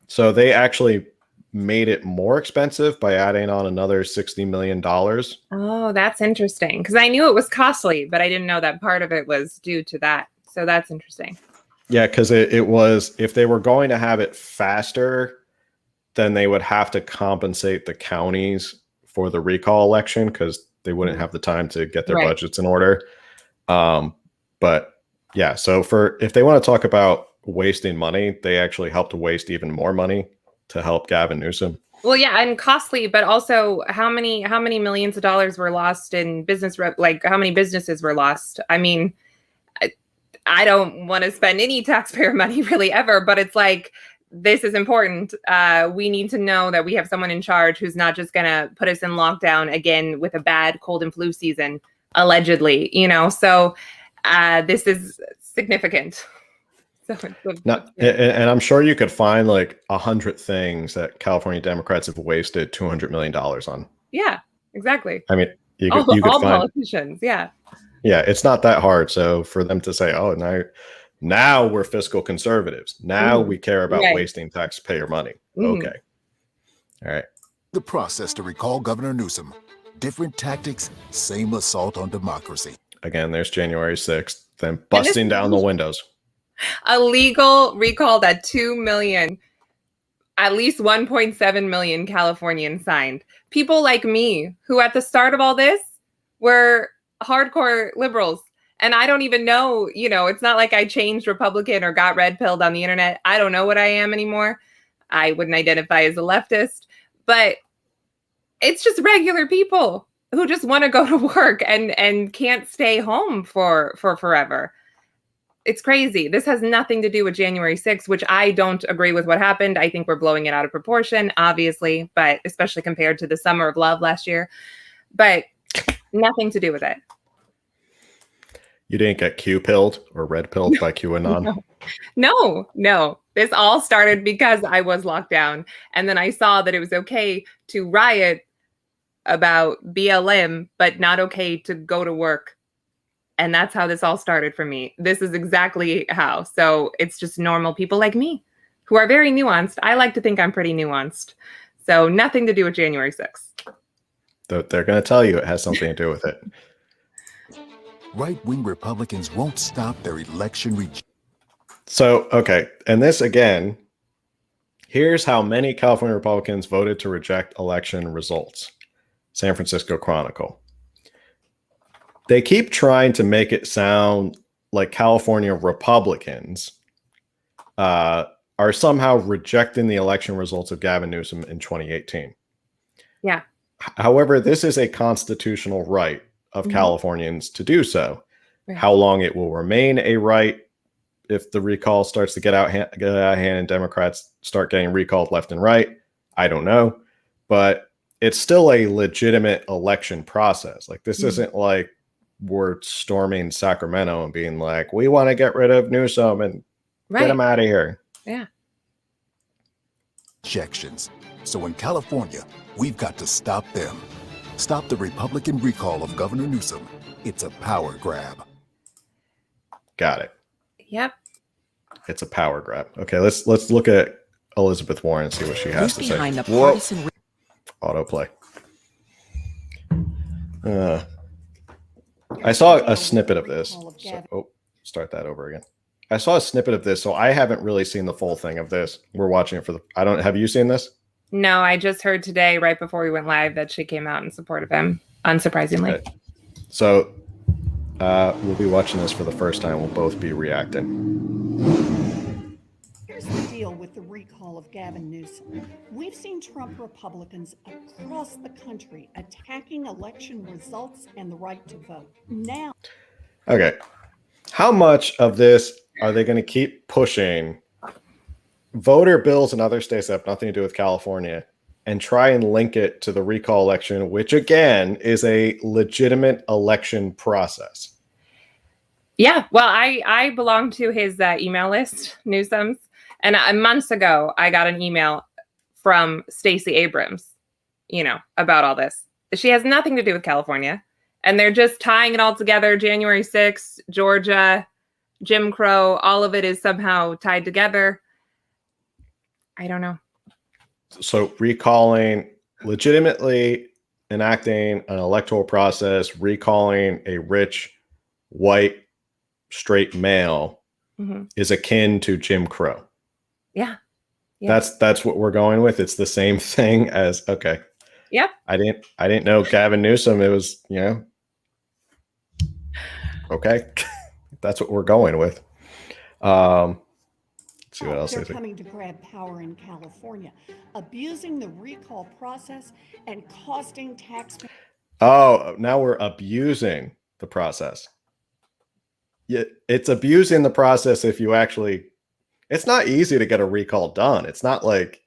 So they actually made it more expensive by adding on another $60 million. Oh, that's interesting. Because I knew it was costly, but I didn't know that part of it was due to that. So that's interesting. Yeah, because it was, if they were going to have it faster, then they would have to compensate the counties for the recall election because they wouldn't have the time to get their budgets in order. But yeah, so if they want to talk about wasting money, they actually helped to waste even more money to help Gavin Newsom. Well, yeah, and costly, but also how many millions of dollars were lost in like how many businesses were lost? I mean, I don't want to spend any taxpayer money really ever, but it's like this is important. We need to know that we have someone in charge who's not just gonna put us in lockdown again with a bad cold and flu season, allegedly. So this is significant. So and I'm sure you could find like 100 things that California Democrats have wasted $200 million on. Yeah, exactly. I mean, you all could find politicians. Yeah. Yeah, it's not that hard. So for them to say, "Oh, now we're fiscal conservatives. Now we care about Right. wasting taxpayer money." Mhm. Okay. All right. The process to recall Governor Newsom. Different tactics, same assault on democracy. Again, there's January 6th, then this busting is- down the windows. A legal recall that 2 million, at least 1.7 million Californians signed. People like me, who at the start of all this were hardcore liberals. And I don't even know, it's not like I changed Republican or got red pilled on the internet. I don't know what I am anymore. I wouldn't identify as a leftist, but it's just regular people who just want to go to work and can't stay home for forever. It's crazy. This has nothing to do with January 6th, which I don't agree with what happened. I think we're blowing it out of proportion, obviously, but especially compared to the Summer of Love last year. But nothing to do with it. You didn't get Q-pilled or red pilled by QAnon? No. This all started because I was locked down. And then I saw that it was okay to riot about BLM, but not okay to go to work. And that's how this all started for me. This is exactly how. So it's just normal people like me who are very nuanced. I like to think I'm pretty nuanced. So nothing to do with January 6th. They're going to tell you it has something to do with it. Right-wing Republicans won't stop their election So, okay. And this, again, here's how many California Republicans voted to reject election results. San Francisco Chronicle. They keep trying to make it sound like California Republicans are somehow rejecting the election results of Gavin Newsom in 2018. Yeah. However, this is a constitutional right of Californians to do so. Right. How long it will remain a right if the recall starts to get out of hand and Democrats start getting recalled left and right, I don't know. But it's still a legitimate election process. Like this isn't like we're storming Sacramento and being like, we want to get rid of Newsom and get him out of here. Yeah. rejections. So in California, we've got to stop them. Stop the Republican recall of Governor Newsom. It's a power grab. Got it. Yep. It's a power grab. Okay, let's look at Elizabeth Warren and see what she has Who's to behind say. the partisan Autoplay. I saw a snippet of this. Start that over again. I saw a snippet of this, so I haven't really seen the full thing of this. We're watching it for the. Have you seen this? No, I just heard today, right before we went live, that she came out in support of him, unsurprisingly. Okay. So we'll be watching this for the first time. We'll both be reacting. Here's the deal with the recall of Gavin Newsom. We've seen Trump Republicans across the country attacking election results and the right to vote. Now, Okay. How much of this are they going to keep pushing voter bills in other states that have nothing to do with California and try and link it to the recall election, which again is a legitimate election process? Yeah, well, I belong to his email list, Newsom's, and months ago I got an email from Stacey Abrams, about all this. She has nothing to do with California, and they're just tying it all together. January 6th, Georgia, Jim Crow, all of it is somehow tied together. I don't know. So recalling, legitimately enacting an electoral process, recalling a rich, white, straight male is akin to Jim Crow. Yeah. That's what we're going with. It's the same thing as, okay. Yep. I didn't know Gavin Newsom. It was, okay. That's what we're going with. Let's see what else They're they say. coming to grab power in California, abusing the recall process and costing taxpayers. Oh, now we're abusing the process. Yeah, it's abusing the process if you actually. It's not easy to get a recall done. It's not like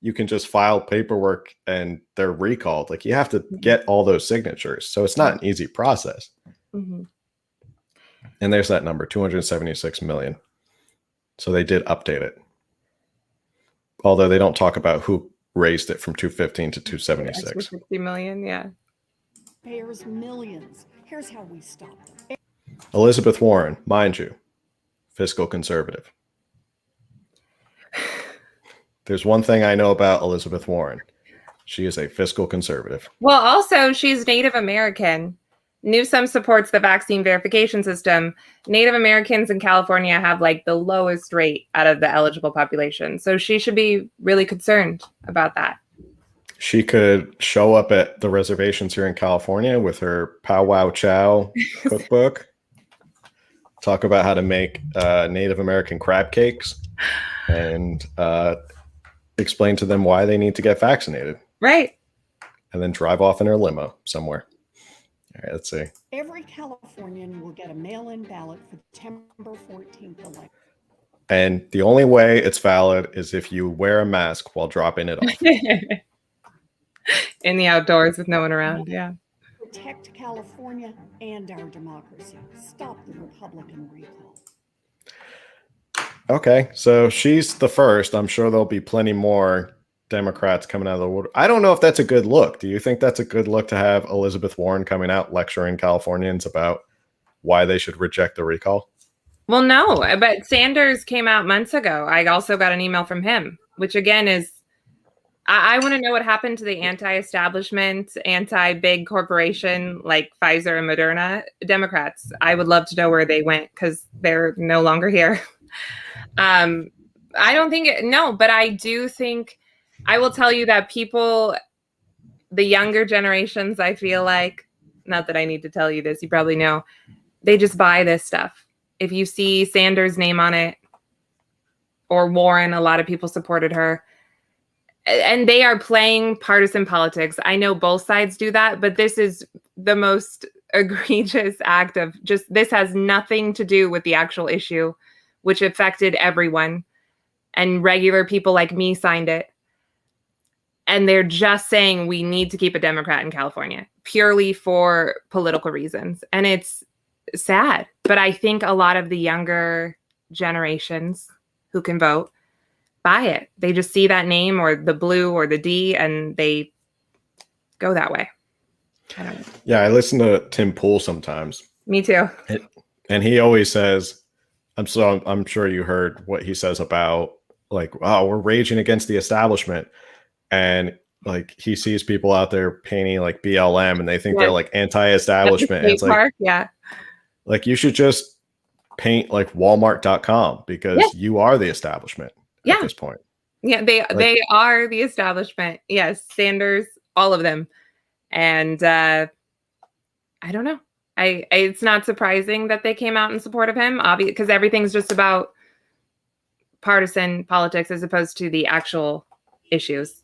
you can just file paperwork and they're recalled. Like you have to get all those signatures. So it's not an easy process. Mm-hmm. And there's that number, 276 million. So they did update it. Although they don't talk about who raised it from 215 to 276. 60 million, yeah. Payers millions. Here's how we stop them. Elizabeth Warren, mind you, fiscal conservative. There's one thing I know about Elizabeth Warren. She is a fiscal conservative. Well, also, she's Native American. Newsom supports the vaccine verification system. Native Americans in California have like the lowest rate out of the eligible population. So she should be really concerned about that. She could show up at the reservations here in California with her Pow Wow Chow cookbook, talk about how to make Native American crab cakes, and explain to them why they need to get vaccinated. Right. And then drive off in her limo somewhere. All right, let's see. Every Californian will get a mail-in ballot for the September 14th election. And the only way it's valid is if you wear a mask while dropping it off. In the outdoors with no one around. Yeah. Protect California and our democracy. Stop the Republican recall. Okay, so she's the first. I'm sure there'll be plenty more Democrats coming out of the wood. I don't know if that's a good look. Do you think that's a good look to have Elizabeth Warren coming out lecturing Californians about why they should reject the recall? Well, no, but Sanders came out months ago. I also got an email from him, which again is, I want to know what happened to the anti-establishment, anti-big corporation like Pfizer and Moderna Democrats. I would love to know where they went because they're no longer here. I don't think no, but I do think I will tell you that people, the younger generations, I feel like, not that I need to tell you this, you probably know, they just buy this stuff. If you see Sanders' name on it or Warren, a lot of people supported her. And they are playing partisan politics. I know both sides do that, but this is the most egregious act of just, this has nothing to do with the actual issue, which affected everyone. And regular people like me signed it. And they're just saying we need to keep a Democrat in California purely for political reasons. And it's sad. But I think a lot of the younger generations who can vote buy it. They just see that name or the blue or the D and they go that way. I don't know. Yeah, I listen to Tim Pool sometimes. Me too. And he always says, I'm sure you heard what he says about like, oh, we're raging against the establishment. And like he sees people out there painting like BLM and they think they're like anti-establishment. And it's like, yeah. Like you should just paint like Walmart.com because you are the establishment at this point. Yeah, they are the establishment. Yes, Sanders, all of them. And I don't know. It's not surprising that they came out in support of him, obviously, because everything's just about partisan politics as opposed to the actual issues.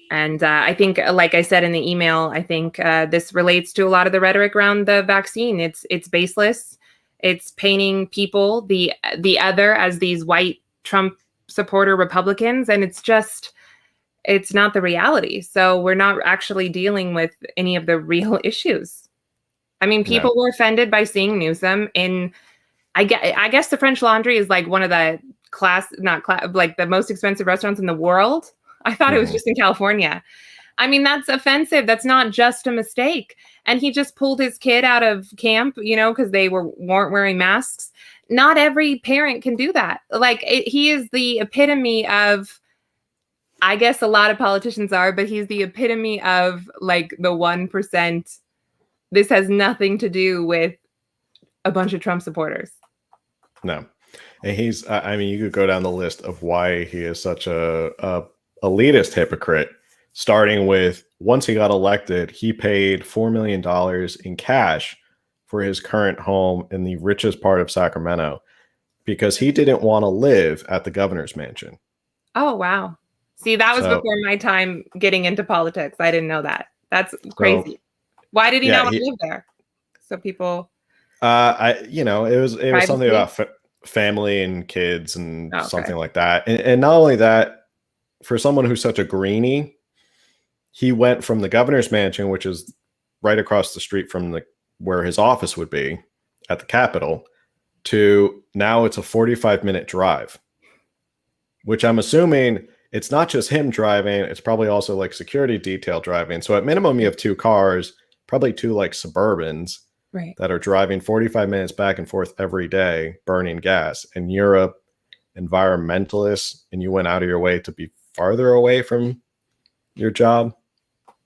And I think, like I said in the email, I think this relates to a lot of the rhetoric around the vaccine. It's baseless. It's painting people, the other, as these white Trump supporter Republicans, and it's not the reality. So we're not actually dealing with any of the real issues. I mean, people were offended by seeing Newsom in, I guess the French Laundry is like one of the like the most expensive restaurants in the world. I thought it was just in California. I mean, that's offensive. That's not just a mistake. And he just pulled his kid out of camp, because they weren't wearing masks. Not every parent can do that. Like he is the epitome of, I guess a lot of politicians are, but he's the epitome of like the 1%. This has nothing to do with a bunch of Trump supporters. No. And he's, I mean, you could go down the list of why he is such a elitist hypocrite, starting with once he got elected, he paid $4 million in cash for his current home in the richest part of Sacramento because he didn't want to live at the governor's mansion. Oh, wow. See, that was So- before my time getting into politics. I didn't know that. That's So, crazy. Why did he yeah, not want to live there? So people, it was something Privacy? about family and kids and Oh, okay. something like that. And not only that, for someone who's such a greenie, he went from the governor's mansion, which is right across the street from where his office would be at the Capitol, to now it's a 45-minute drive, which I'm assuming it's not just him driving. It's probably also like security detail driving. So at minimum, you have 2 cars, probably 2 like Suburbans right. that are driving 45 minutes back and forth every day, burning gas. And you're a environmentalist and you went out of your way to be farther away from your job.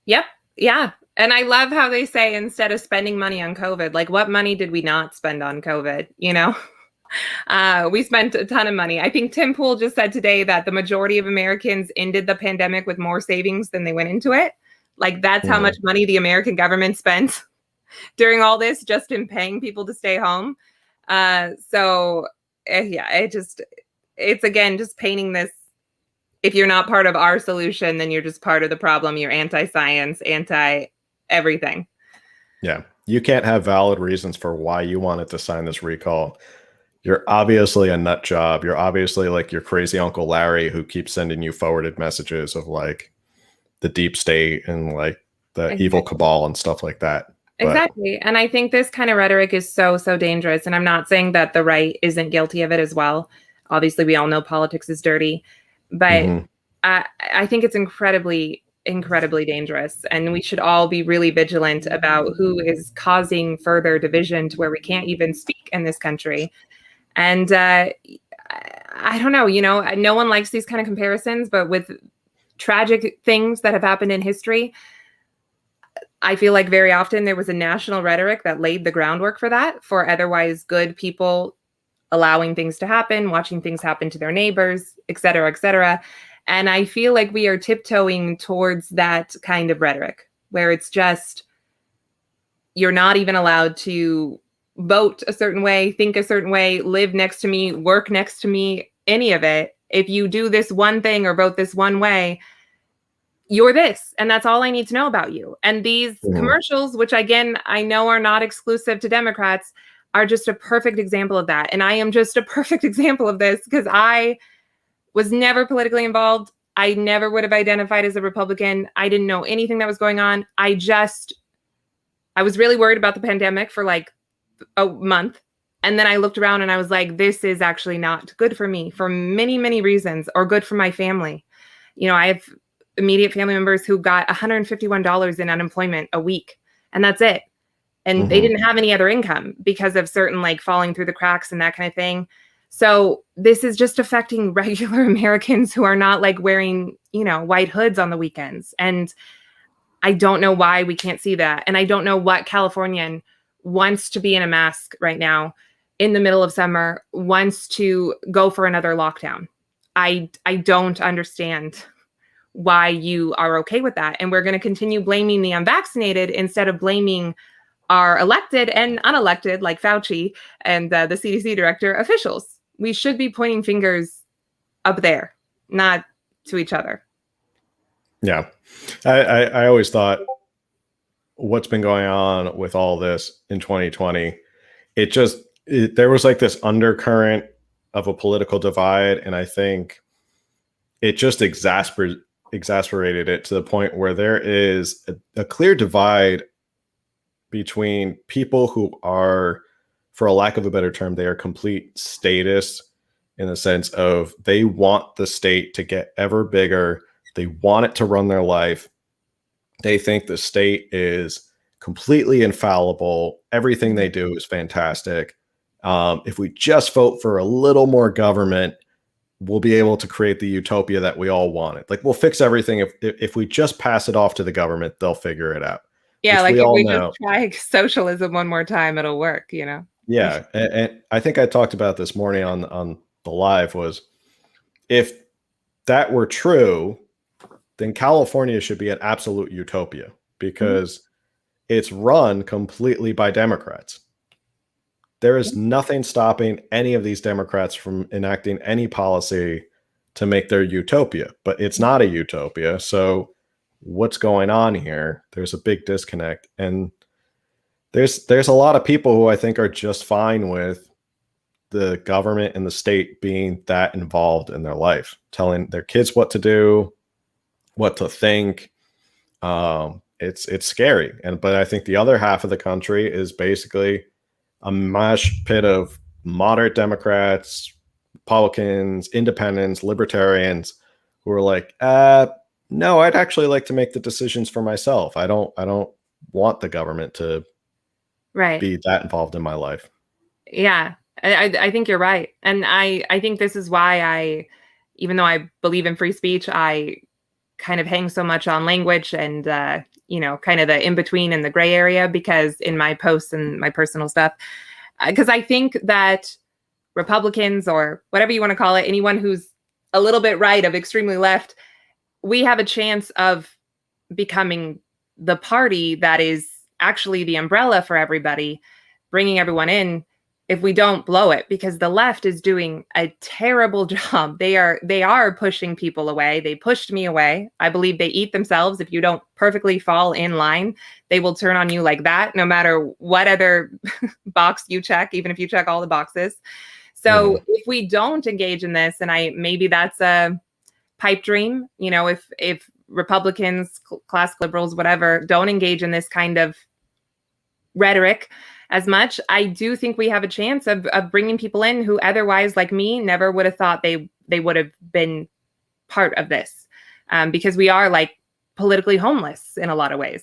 Yep. Yeah. And I love how they say, instead of spending money on COVID, like, what money did we not spend on COVID? You know, we spent a ton of money. I think Tim Pool just said today that the majority of Americans ended the pandemic with more savings than they went into it. Like, that's how much money the American government spent during all this, just in paying people to stay home. Yeah, it's again, just painting this. If you're not part of our solution, then you're just part of the problem. You're anti-science, anti-everything. Yeah. You can't have valid reasons for why you wanted to sign this recall. You're obviously a nut job. You're obviously like your crazy Uncle Larry who keeps sending you forwarded messages of like the deep state and like the evil cabal and stuff like that. Exactly. And I think this kind of rhetoric is so, so dangerous. And I'm not saying that the right isn't guilty of it as well. Obviously, we all know politics is dirty. But I think it's incredibly, incredibly dangerous. And we should all be really vigilant about who is causing further division to where we can't even speak in this country. And I don't know, no one likes these kind of comparisons, but with tragic things that have happened in history, I feel like very often there was a national rhetoric that laid the groundwork for that, for otherwise good people allowing things to happen, watching things happen to their neighbors, et cetera, et cetera. And I feel like we are tiptoeing towards that kind of rhetoric where it's just, you're not even allowed to vote a certain way, think a certain way, live next to me, work next to me, any of it. If you do this one thing or vote this one way, you're this, and that's all I need to know about you. And these commercials, which again, I know are not exclusive to Democrats, are just a perfect example of that. And I am just a perfect example of this because I was never politically involved. I never would have identified as a Republican. I didn't know anything that was going on. I was really worried about the pandemic for like a month. And then I looked around and I was like, this is actually not good for me for many, many reasons, or good for my family. I have immediate family members who got $151 in unemployment a week, and that's it. And they didn't have any other income because of certain like falling through the cracks and that kind of thing. So this is just affecting regular Americans who are not like wearing, white hoods on the weekends. And I don't know why we can't see that. And I don't know what Californian wants to be in a mask right now in the middle of summer, wants to go for another lockdown. I don't understand why you are okay with that. And we're going to continue blaming the unvaccinated instead of blaming our elected and unelected, like Fauci and the CDC director, officials. We should be pointing fingers up there, not to each other. Yeah. I always thought what's been going on with all this in 2020, there was like this undercurrent of a political divide. And I think it just exasperated it to the point where there is a clear divide between people who are, for a lack of a better term, they are complete statists in the sense of they want the state to get ever bigger. They want it to run their life. They think the state is completely infallible. Everything they do is fantastic. If we just vote for a little more government, we'll be able to create the utopia that we all wanted. Like, we'll fix everything. If we just pass it off to the government, they'll figure it out. Yeah, like if we just try socialism one more time, it'll work, Yeah, and I think I talked about this morning on the live was, if that were true, then California should be an absolute utopia because it's run completely by Democrats. there is nothing stopping any of these Democrats from enacting any policy to make their utopia, but it's not a utopia. So what's going on here? There's a big disconnect. And there's a lot of people who I think are just fine with the government and the state being that involved in their life, telling their kids what to do, what to think. It's scary. But I think the other half of the country is basically a mash pit of moderate Democrats, Republicans, independents, libertarians who are like, no, I'd actually like to make the decisions for myself. I don't want the government to be that involved in my life. Yeah, I think you're right. And I think this is why even though I believe in free speech, I kind of hang so much on language and, kind of the in-between and the gray area, because in my posts and my personal stuff, because I think that Republicans, or whatever you want to call it, anyone who's a little bit right of extremely left, we have a chance of becoming the party that is actually the umbrella for everybody, bringing everyone in, if we don't blow it, because the left is doing a terrible job. They are pushing people away. They pushed me away. I believe they eat themselves. If you don't perfectly fall in line, they will turn on you like that, no matter what other box you check, even if you check all the boxes. So if we don't engage in this, and maybe that's a pipe dream, if Republicans, classic liberals, whatever, don't engage in this kind of rhetoric as much, I do think we have a chance of bringing people in who otherwise, like me, never would have thought they would have been part of this, because we are like politically homeless in a lot of ways.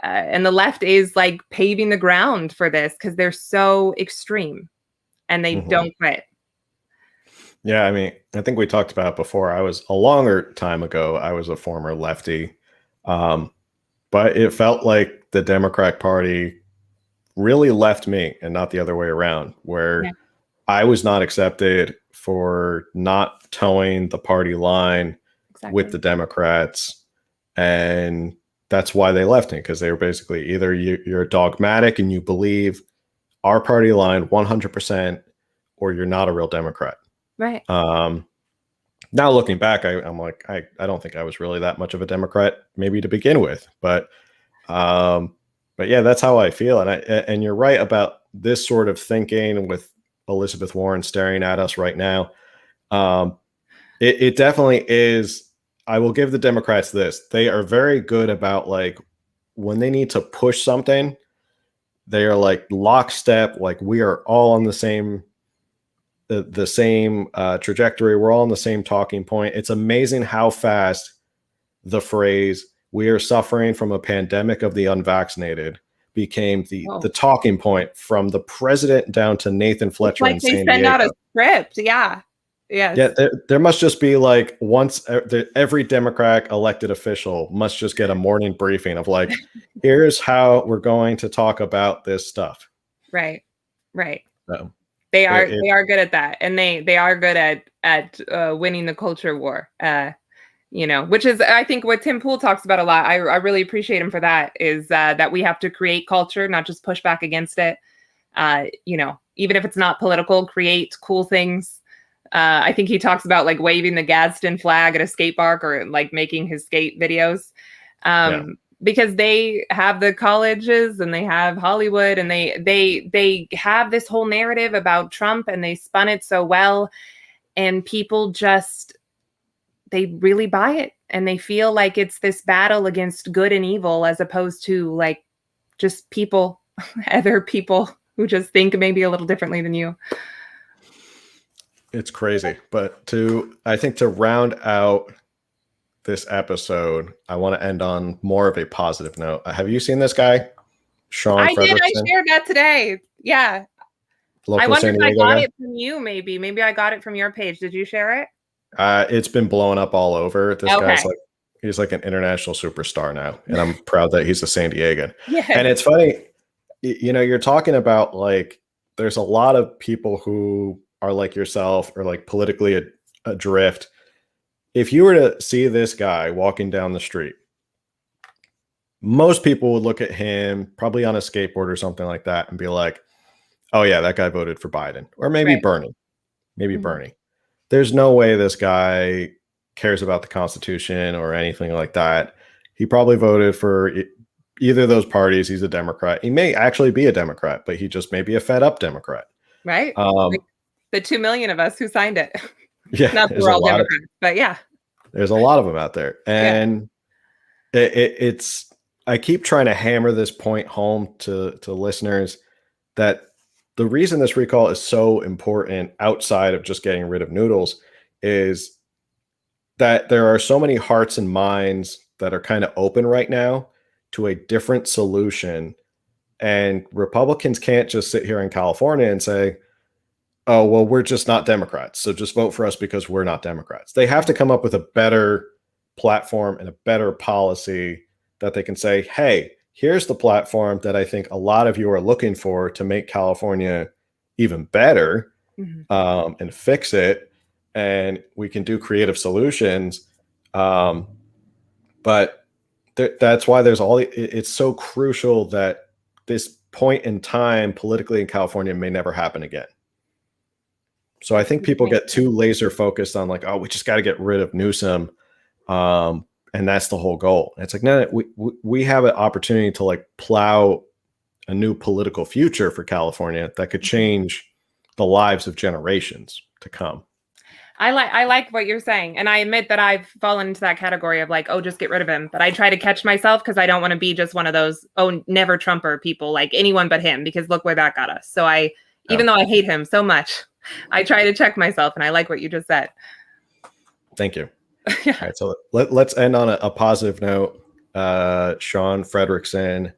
And the left is like paving the ground for this because they're so extreme and they don't quit. Yeah, I mean, I think we talked about it before. A longer time ago, I was a former lefty, but it felt like the Democratic Party really left me and not the other way around, where I was not accepted for not towing the party line with the Democrats. And that's why they left me, because they were basically either you're dogmatic and you believe our party line 100%, or you're not a real Democrat. Right. Now looking back, I'm like, I don't think I was really that much of a Democrat, maybe to begin with, but yeah, that's how I feel. And you're right about this sort of thinking with Elizabeth Warren staring at us right now. It definitely is. I will give the Democrats this. They are very good about, like, when they need to push something, they are like lockstep. Like, we are all on the same trajectory. We're all on the same talking point. It's amazing how fast the phrase "we are suffering from a pandemic of the unvaccinated" became the talking point, from the president down to Nathan Fletcher in San Diego. They send out a script. Yeah. Yes. Yeah. There must just be like every Democratic elected official must just get a morning briefing of like, here's how we're going to talk about this stuff. Right. Right. So, they are good at that. And they are good at winning the culture war. Which is, I think, what Tim Pool talks about a lot. I really appreciate him for that, is that we have to create culture, not just push back against it. Even if it's not political, create cool things. I think he talks about like waving the Gadsden flag at a skate park, or like making his skate videos. Because they have the colleges and they have Hollywood, and they have this whole narrative about Trump, and they spun it so well, and people just, they really buy it, and they feel like it's this battle against good and evil, as opposed to like just people, other people who just think maybe a little differently than you. It's crazy. But I think to round out this episode, I want to end on more of a positive note. Have you seen this guy, Sean I Frederickson? did. I shared that today. Yeah. Local I wonder San if I Diego got guy? it from you. Maybe I got it from your page. Did you share it? It's been blowing up all over. This Okay. guy's he's like an international superstar now, and I'm proud that he's a San Diegan. Yeah. And it's funny, you're talking about, like, there's a lot of people who are like yourself, or like politically adrift. If you were to see this guy walking down the street, most people would look at him probably on a skateboard or something like that and be like, oh yeah, that guy voted for Biden, or maybe Right. Bernie, maybe Mhm. Bernie. There's no way this guy cares about the Constitution or anything like that. He probably voted for either of those parties. He's a Democrat. He may actually be a Democrat, but he just may be a fed up Democrat. Right? Like Um, the 2 million of us who signed it. yeah, Not that we're all Democrats, but yeah. there's a lot of them out there, Yeah. and it's. I keep trying to hammer this point home to listeners that the reason this recall is so important outside of just getting rid of noodles is that there are so many hearts and minds that are kind of open right now to a different solution. And Republicans can't just sit here in California and say, oh, well, we're just not Democrats, so just vote for us because we're not Democrats. They have to come up with a better platform and a better policy that they can say, hey, here's the platform that I think a lot of you are looking for to make California even better, Mhm. and fix it. And we can do creative solutions. But that's why there's it's so crucial that this point in time politically in California may never happen again. So I think people get too laser focused on like, oh, we just got to get rid of Newsom. And that's the whole goal. And it's like, no, we have an opportunity to like plow a new political future for California that could change the lives of generations to come. I like what you're saying. And I admit that I've fallen into that category of like, oh, just get rid of him. But I try to catch myself because I don't want to be just one of those, oh, never Trumper people, like anyone but him, because look where that got us. So even though I hate him so much, I try to check myself, and I like what you just said. Thank you. Yeah. All right, so let's end on a positive note. Sean Fredrickson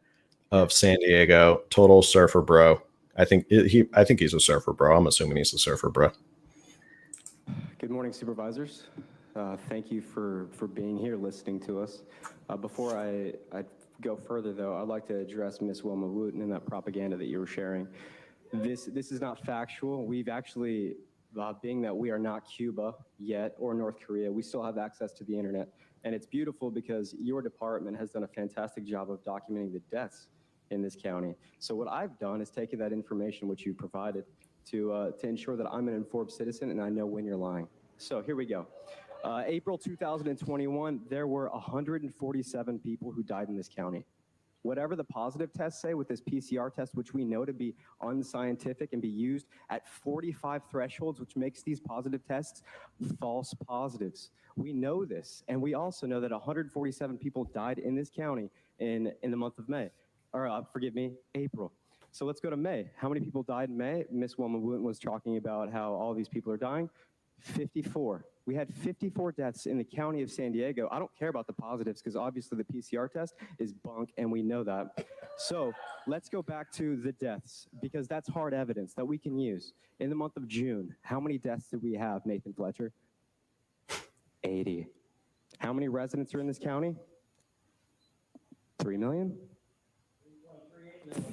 of San Diego, total surfer bro. I think he's a surfer bro. I'm assuming he's a surfer bro. Good morning, supervisors. Thank you for being here, listening to us. Before I go further, though, I'd like to address Ms. Wilma Wooten and that propaganda that you were sharing. This is not factual. We've actually, being that we are not Cuba yet or North Korea, we still have access to the internet. And it's beautiful because your department has done a fantastic job of documenting the deaths in this county. So what I've done is taken that information which you provided to ensure that I'm an informed citizen and I know when you're lying. So here we go. April 2021, there were 147 people who died in this county. Whatever the positive tests say with this PCR test, which we know to be unscientific and be used at 45 thresholds, which makes these positive tests false positives. We know this, and we also know that 147 people died in this county in the month of May, or forgive me, April. So let's go to May. How many people died in May? Ms. Wilma Wooten was talking about how all these people are dying. 54. We had 54 deaths in the county of San Diego. I don't care about the positives because obviously the PCR test is bunk and we know that. So let's go back to the deaths because that's hard evidence that we can use. In the month of June, how many deaths did we have, Nathan Fletcher? 80. How many residents are in this county? 3 million?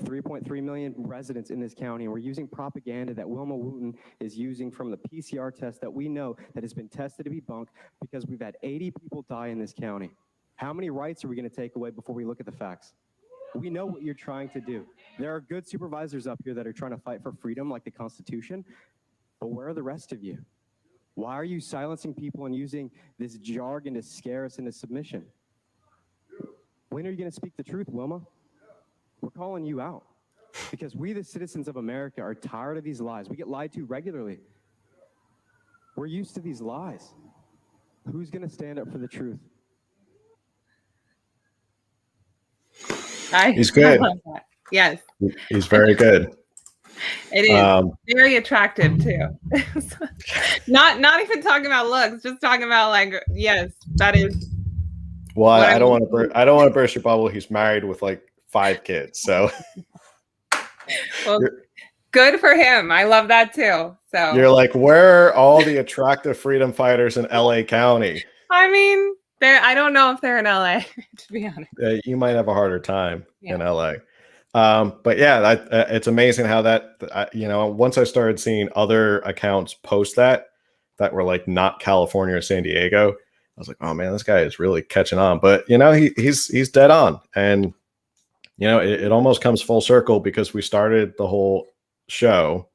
3.3 million residents in this county, and we're using propaganda that Wilma Wooten is using from the PCR test that we know that has been tested to be bunk because we've had 80 people die in this county. How many rights are we going to take away before we look at the facts? We know what you're trying to do. There are good supervisors up here that are trying to fight for freedom like the Constitution, but where are the rest of you? Why are you silencing people and using this jargon to scare us into submission? When are you going to speak the truth, Wilma? We're calling you out because we, the citizens of America, are tired of these lies. We get lied to regularly. We're used to these lies. Who's going to stand up for the truth? He's good. I love that. Yes. He's very good. It is very attractive too. not even talking about looks, just talking about like, yes, that is. Well, I don't want to burst your bubble. He's married with like 5 kids, so. Well, good for him. I love that too. So you're like, where are all the attractive freedom fighters in LA County? I mean, I don't know if they're in LA, to be honest. You might have a harder time in LA. But yeah, it's amazing how that, once I started seeing other accounts post that were like not California or San Diego, I was like, oh man, this guy is really catching on. But he's dead on. And it almost comes full circle because we started the whole show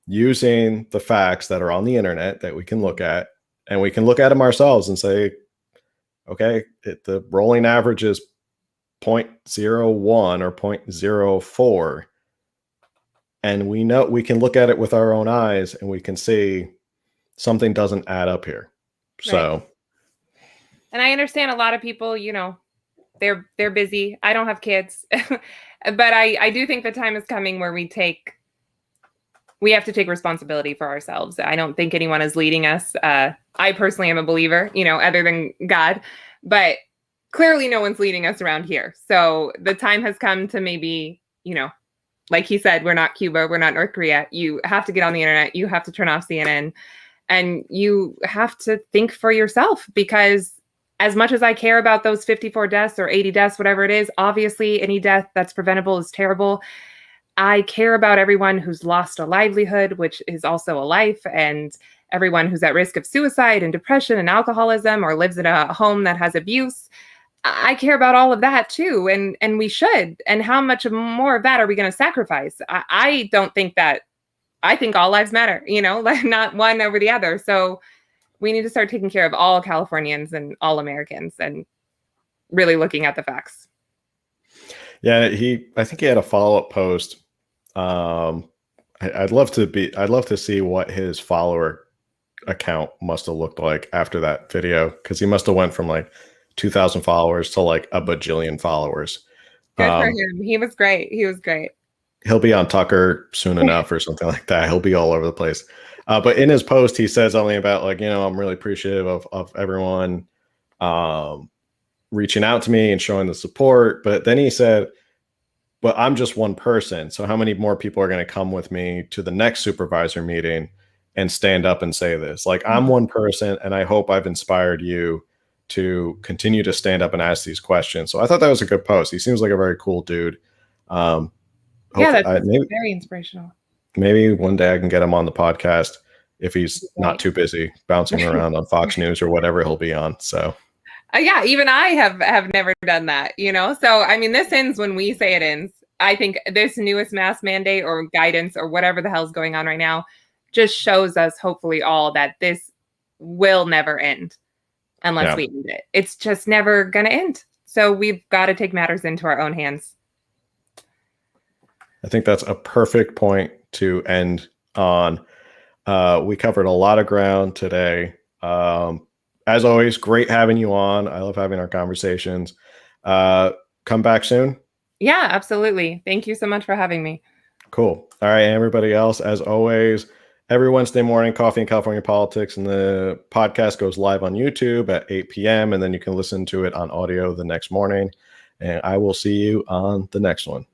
using the facts that are on the internet that we can look at, and we can look at them ourselves and say, okay, the rolling average is 0.01 or 0.04. And we know we can look at it with our own eyes and we can see something doesn't add up here. So, Right. And I understand a lot of people, you know, they're busy. I don't have kids, but I do think the time is coming where we have to take responsibility for ourselves. I don't think anyone is leading us. I personally am a believer, you know, other than God, but clearly no one's leading us around here. So the time has come to maybe, you know, like he said, we're not Cuba, we're not North Korea. You have to get on the internet. You have to turn off CNN, and you have to think for yourself, because as much as I care about those 54 deaths or 80 deaths, whatever it is, obviously any death that's preventable is terrible. I care about everyone who's lost a livelihood, which is also a life, and everyone who's at risk of suicide and depression and alcoholism or lives in a home that has abuse. I care about all of that too, and we should. And how much more of that are we going to sacrifice? I don't think that. I think all lives matter, you know, like not one over the other. So we need to start taking care of all Californians and all Americans and really looking at the facts. yeah, I think he had a follow-up post. I'd love to see what his follower account must have looked like after that video, because he must have went from like 2,000 followers to like a bajillion followers. Good for him. He was great. He'll be on Tucker soon enough or something like that. He'll be all over the place. But in his post, he says something about like, you know, I'm really appreciative of everyone reaching out to me and showing the support. But then he said, but I'm just one person. So how many more people are going to come with me to the next supervisor meeting and stand up and say this? Like, I'm one person, and I hope I've inspired you to continue to stand up and ask these questions. So I thought that was a good post. He seems like a very cool dude. Yeah, that's very inspirational. Maybe one day I can get him on the podcast if he's not too busy bouncing around on Fox News or whatever he'll be on. So yeah, even I have never done that, you know? So, I mean, this ends when we say it ends. I think this newest mask mandate or guidance or whatever the hell's going on right now just shows us, hopefully all, that this will never end unless we end it. It's just never going to end. So we've got to take matters into our own hands. I think that's a perfect point to end on. We covered a lot of ground today. As always, great having you on. I love having our conversations. Come back soon. Yeah, absolutely. Thank you so much for having me. Cool. All right. And everybody else, as always, every Wednesday morning, Coffee and California Politics, and the podcast goes live on YouTube at 8 p.m. And then you can listen to it on audio the next morning. And I will see you on the next one.